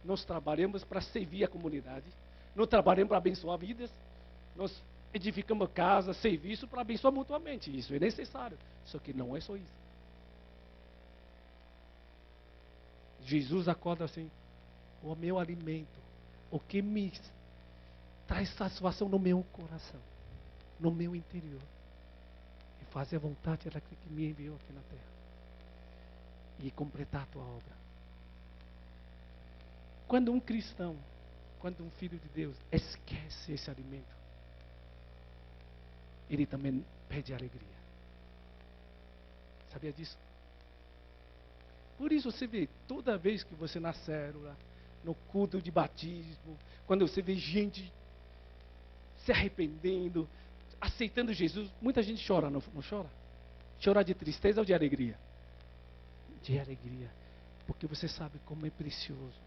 Nós trabalhamos para servir a comunidade. Nós trabalhamos para abençoar vidas. Nós edificamos casa, serviço para abençoar mutuamente. Isso é necessário. Só que não é só isso. Jesus acorda assim, o meu alimento, o que me traz satisfação no meu coração, no meu interior, e fazer a vontade daquele que me enviou aqui na terra, e completar a tua obra. Quando um cristão, quando um filho de Deus esquece esse alimento, ele também perde alegria. Sabia disso? Por isso você vê, toda vez que você na célula, no culto de batismo, quando você vê gente se arrependendo, aceitando Jesus, muita gente chora, não chora? Chora de tristeza ou de alegria? De alegria, porque você sabe como é precioso.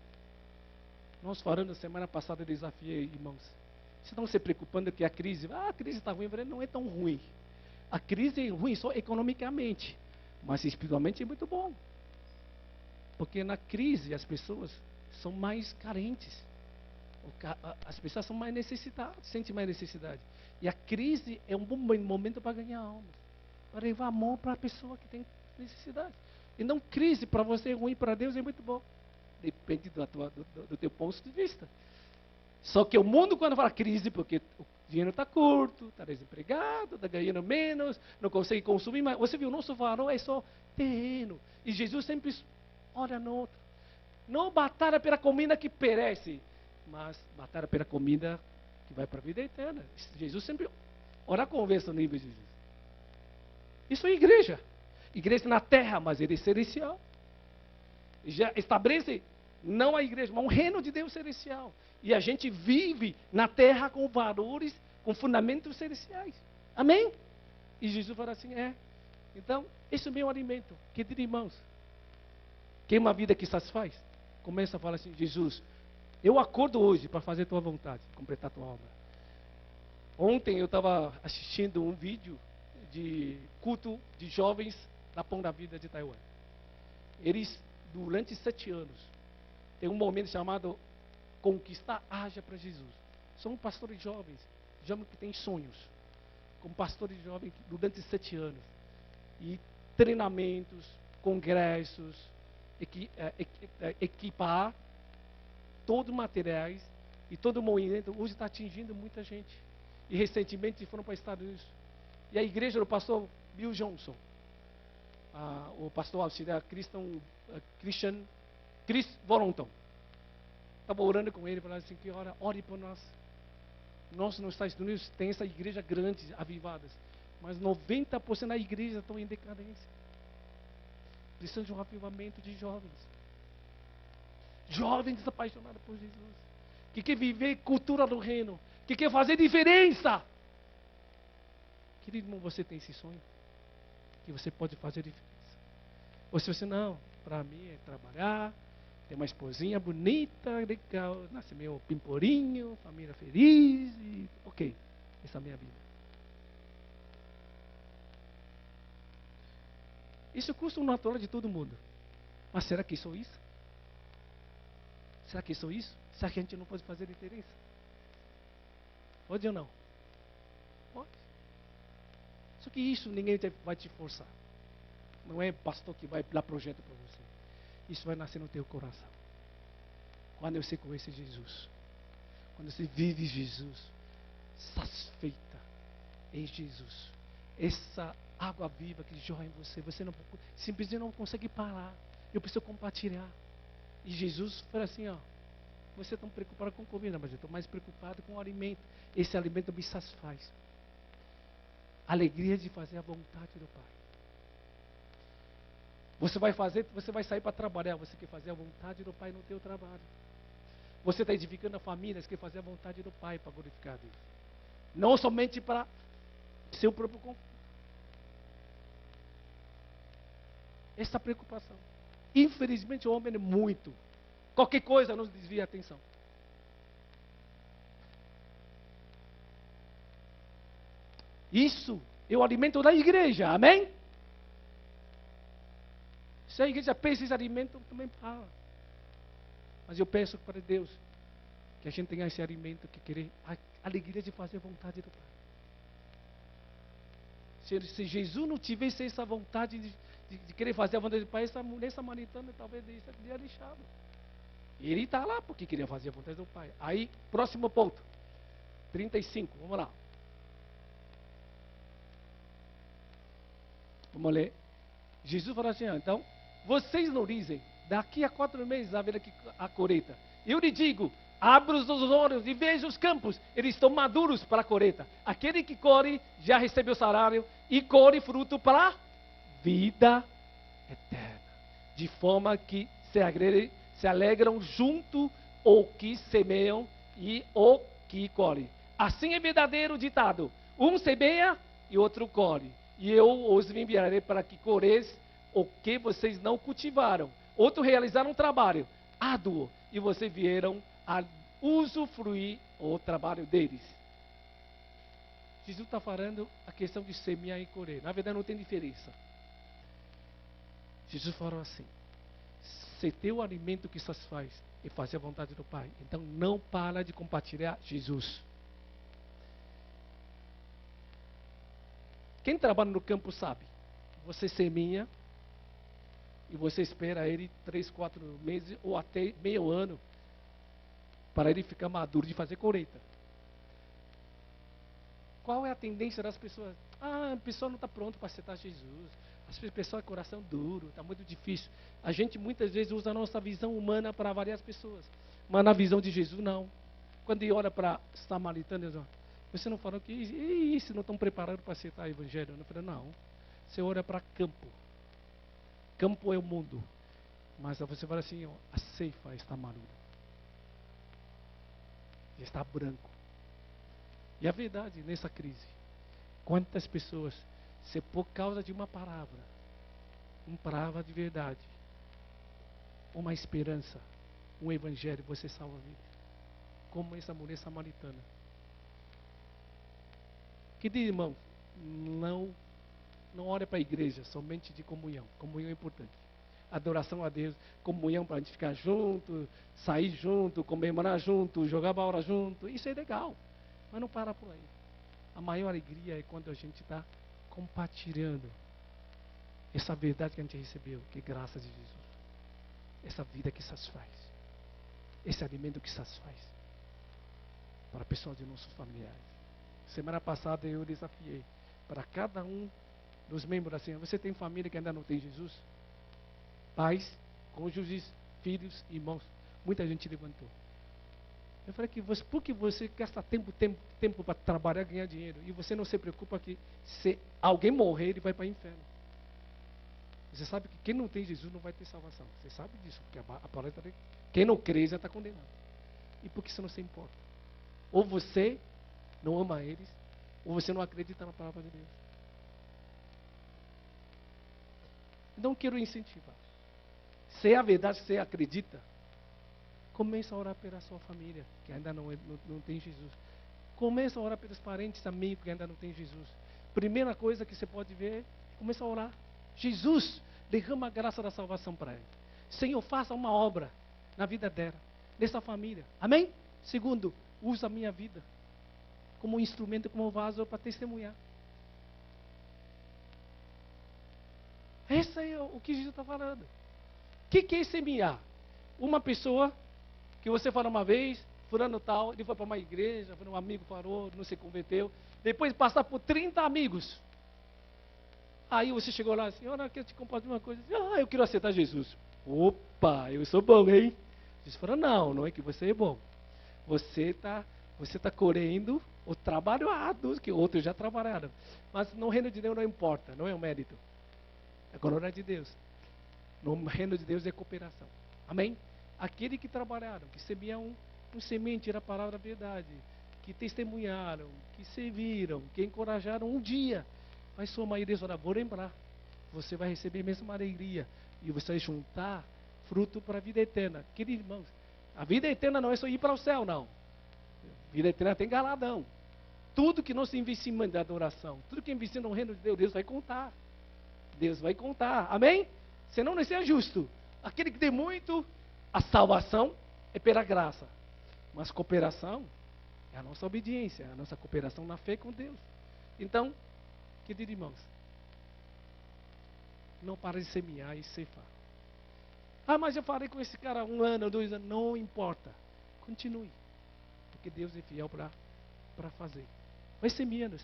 Nós falamos na semana passada, eu desafiei, irmãos, vocês estão se preocupando que a crise está ruim, não é tão ruim. A crise é ruim só economicamente, mas espiritualmente é muito bom. Porque na crise as pessoas são mais carentes. As pessoas são mais necessitadas, sentem mais necessidade. E a crise é um bom momento para ganhar almas. Para levar amor para a pessoa que tem necessidade. E não crise para você é ruim, para Deus é muito bom. Depende do teu ponto de vista. Só que o mundo quando fala crise, porque o dinheiro está curto, está desempregado, está ganhando menos, não consegue consumir mais. Você viu, o nosso valor é só terreno. E Jesus sempre olha no outro. Não batalha pela comida que perece, mas batalha pela comida que vai para a vida eterna. Jesus sempre ora conversa no nível de Jesus. Isso é igreja. igreja na terra, mas ele é celestial. Já estabelece não a igreja, mas um reino de Deus celestial. E a gente vive na terra com valores, com fundamentos celestiais. Amém? E Jesus fala assim, então, esse é o meu alimento. Queridos irmãos, quer uma vida que satisfaz? Começa a falar assim, Jesus, eu acordo hoje para fazer tua vontade, completar tua obra. Ontem eu estava assistindo um vídeo de culto de jovens da Pão da Vida de Taiwan. Eles, durante 7 anos, tem um momento chamado Conquistar Haja para Jesus. São pastores jovens que têm sonhos, como pastores jovens durante 7 anos. E treinamentos, congressos, equipar todos os materiais e todo o movimento hoje está atingindo muita gente. E recentemente foram para os Estados Unidos. E a igreja do pastor Bill Johnson, o pastor auxiliar Christian Chris Voronton, estava orando com ele, falando assim, que ore por nós. Nós nos Estados Unidos tem essa igreja grande, avivadas, mas 90% da igreja estão em decadência. Precisam de um avivamento de jovens. Jovens apaixonados por Jesus. Que quer viver cultura do reino. Que quer fazer diferença. Querido irmão, você tem esse sonho? Que você pode fazer diferença. Ou se você não, para mim é trabalhar, ter uma esposinha bonita, legal, nascer meu pimporinho, família feliz, e ok, essa é a minha vida. Isso custa o natural de todo mundo. Mas será que sou isso? Será que sou isso? Será que a gente não pode fazer diferença? Pode ou não? Pode. Só que isso ninguém vai te forçar. Não é pastor que vai dar projeto para você. Isso vai nascer no teu coração. Quando você conhece Jesus. Quando você vive Jesus. Satisfeita em Jesus. Essa água viva que jorra em você. Você não, simplesmente não consegue parar. Eu preciso compartilhar. E Jesus fala assim, você está preocupado com comida, mas eu estou mais preocupado com o alimento. Esse alimento me satisfaz. Alegria de fazer a vontade do Pai. Você vai sair para trabalhar, você quer fazer a vontade do Pai no teu trabalho. Você está edificando a família, você quer fazer a vontade do Pai para glorificar a Deus. Não somente para seu próprio conforto. Essa preocupação. Infelizmente o homem é muito. Qualquer coisa nos desvia a atenção. Isso é o alimento da igreja, amém? Se a igreja pensa esse alimento, também para. Mas eu peço para Deus que a gente tenha esse alimento, que querer a alegria de fazer a vontade do Pai. Se Jesus não tivesse essa vontade de querer fazer a vontade do Pai, essa mulher samaritana talvez teria deixado. Ele está lá porque queria fazer a vontade do Pai. Aí, próximo ponto. 35, vamos lá. Vamos ler. Jesus falou assim, então, vocês não dizem, daqui a 4 meses haverá a colheita. Eu lhe digo, abra os olhos e veja os campos, eles estão maduros para a colheita. Aquele que colhe já recebeu salário e colhe fruto para a vida eterna. De forma que se alegram junto o que semeiam e o que colhem. Assim é verdadeiro ditado, um semeia e outro colhe. E eu os enviarei para que colheis o que vocês não cultivaram. Outros realizaram um trabalho árduo e vocês vieram a usufruir o trabalho deles. Jesus está falando a questão de semear e colher. Na verdade não tem diferença. Jesus falou assim, se teu alimento que satisfaz e fazer a vontade do Pai, então não para de compartilhar Jesus. Quem trabalha no campo sabe, você semeia e você espera ele 3, 4 meses ou até meio ano para ele ficar maduro de fazer colheita. Qual é a tendência das pessoas? A pessoa não está pronta para aceitar Jesus. As pessoas coração duro, está muito difícil. A gente muitas vezes usa a nossa visão humana para avaliar as pessoas. Mas na visão de Jesus, não. Quando ele olha para os samaritanos, você não falou que isso não estão preparados para aceitar o evangelho? Eu falei, não. Você olha para campo. campo é o mundo. Mas você fala assim, ó, a ceifa está madura. Está branco. E a verdade, nessa crise, quantas pessoas, se por causa de uma palavra de verdade, uma esperança, um evangelho, você salva a vida. Como essa mulher samaritana. Querido irmão, não olhe para a igreja somente de comunhão. Comunhão é importante. Adoração a Deus, comunhão para a gente ficar junto, sair junto, comemorar junto, jogar bola junto. Isso é legal, mas não para por aí. A maior alegria é quando a gente está compartilhando essa verdade que a gente recebeu, que é graça de Jesus. Essa vida que satisfaz. Esse alimento que satisfaz. Para pessoas de nossos familiares. Semana passada eu desafiei para cada um dos membros assim, você tem família que ainda não tem Jesus? Pais, cônjuges, filhos, irmãos. Muita gente levantou. Eu falei que por que você gasta tempo para trabalhar e ganhar dinheiro? E você não se preocupa que se alguém morrer, ele vai para o inferno. Você sabe que quem não tem Jesus não vai ter salvação. Você sabe disso, porque a palavra está ali. Quem não crê já está condenado. E por que você não se importa? Ou você não ama eles, ou você não acredita na palavra de Deus. Não quero incentivar. Se é a verdade, se você acredita, comece a orar pela sua família, que ainda não tem Jesus. Comece a orar pelos parentes, amigos, que ainda não tem Jesus. Primeira coisa que você pode ver, comece a orar. Jesus, derrama a graça da salvação para ele. Senhor, faça uma obra na vida dela, nessa família. Amém? Segundo, usa a minha vida como um instrumento, como um vaso para testemunhar. Esse é o que Jesus está falando. O que é semear? Uma pessoa que você fala uma vez, fulano tal, ele foi para uma igreja, um amigo falou, não se converteu. Depois passar por 30 amigos. Aí você chegou lá assim, olha, eu quero te compartilhar uma coisa. Eu quero aceitar Jesus. Opa, eu sou bom, hein? Jesus falou, não é que você é bom. Você está correndo o trabalho árduo que outros já trabalharam. Mas no reino de Deus não importa, não é um mérito. É a glória de Deus. No reino de Deus é cooperação. Amém? Aqueles que trabalharam, que semearam um semente da palavra da verdade, que testemunharam, que serviram, que encorajaram um dia, vai sua maioria falar, vou lembrar. Você vai receber a mesma alegria e você vai juntar fruto para a vida eterna. Queridos irmãos, a vida eterna não é só ir para o céu, não. A vida eterna tem galadão. Tudo que nós investimos em adoração, tudo que investimos no reino de Deus, Deus vai contar. Deus vai contar. Amém? Senão não é justo. Aquele que tem muito, a salvação é pela graça. Mas cooperação é a nossa obediência, é a nossa cooperação na fé com Deus. Então, queridos irmãos, não para de semear e ceifar. Mas eu falei com esse cara 1 ano, 2 anos. Não importa. Continue. Porque Deus é fiel para fazer. Vai semeando.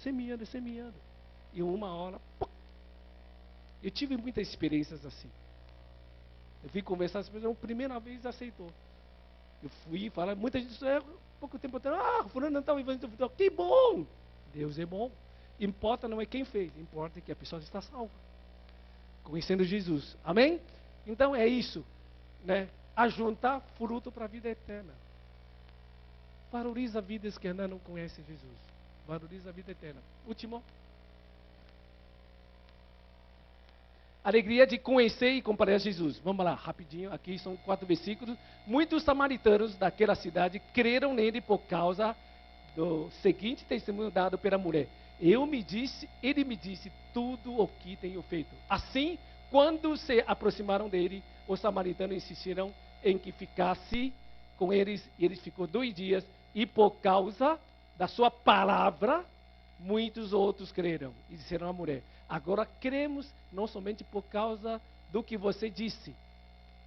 E uma hora, pum. Eu tive muitas experiências assim. Eu fui conversar com as pessoas, a primeira vez aceitou. Eu fui falar, muita gente, pouco tempo atrás, fulano não está evangelizando. Que bom! Deus é bom. Importa não é quem fez, importa que a pessoa está salva. Conhecendo Jesus. Amém? Então é isso. Né? Ajuntar fruto para a vida eterna. Valoriza vidas que ainda não conhecem Jesus. Valoriza a vida eterna. Último. Alegria de conhecer e comparar Jesus. Vamos lá, rapidinho. Aqui são 4 versículos. Muitos samaritanos daquela cidade creram nele por causa do seguinte testemunho dado pela mulher. Ele me disse tudo o que tenho feito. Assim, quando se aproximaram dele, os samaritanos insistiram em que ficasse com eles. E ele ficou 2 dias. E por causa da sua palavra, muitos outros creram. E disseram à mulher, agora cremos não somente por causa do que você disse,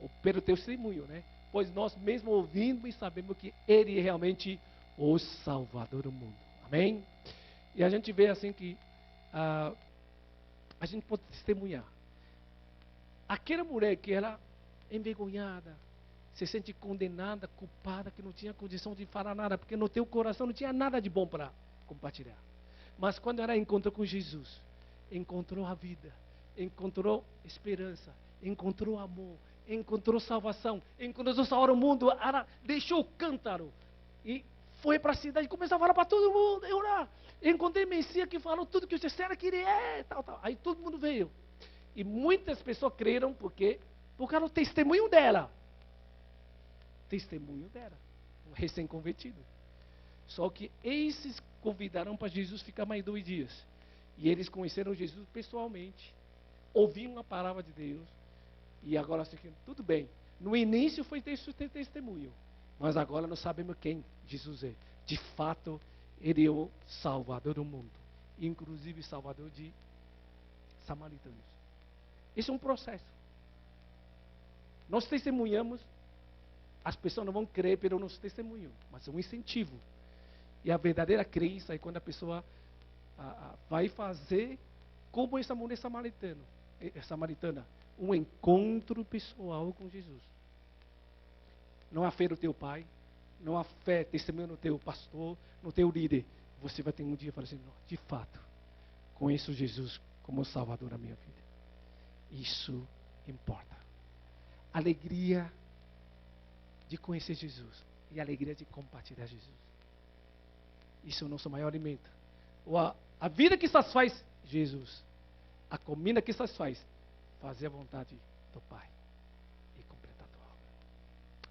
ou pelo teu testemunho, né? Pois nós mesmo ouvimos e sabemos que ele é realmente o Salvador do mundo. Amém? E a gente vê assim que a gente pode testemunhar. Aquela mulher que era envergonhada, se sente condenada, culpada, que não tinha condição de falar nada, porque no teu coração não tinha nada de bom para compartilhar. Mas quando ela encontrou com Jesus, encontrou a vida, encontrou esperança, encontrou amor, encontrou salvação, encontrou salvar o mundo, deixou o cântaro e foi para a cidade e começou a falar para todo mundo, encontrei Messias que falou tudo que você era que ele é, tal. Aí todo mundo veio. E muitas pessoas creram por causa do testemunho dela. Testemunho dela, o recém-convertido. Só que esses convidaram para Jesus ficar mais 2 dias. E eles conheceram Jesus pessoalmente, ouviram a palavra de Deus. E agora, tudo bem. No início foi testemunho. Mas agora nós sabemos quem Jesus é. De fato, Ele é o Salvador do mundo. Inclusive Salvador de samaritanos. Esse é um processo. Nós testemunhamos, as pessoas não vão crer pelo nosso testemunho, mas é um incentivo. E a verdadeira crença é quando a pessoa vai fazer como essa mulher samaritana, um encontro pessoal com Jesus. Não há fé no teu pai, não há fé, testemunho no teu pastor, no teu líder. Você vai ter um dia e falar assim, não, de fato, conheço Jesus como Salvador da minha vida. Isso importa. Alegria de conhecer Jesus e alegria de compartilhar Jesus. Isso é o nosso maior alimento. A vida que satisfaz Jesus, a comida que satisfaz, fazer a vontade do Pai e completar a tua obra.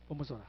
Vamos orar.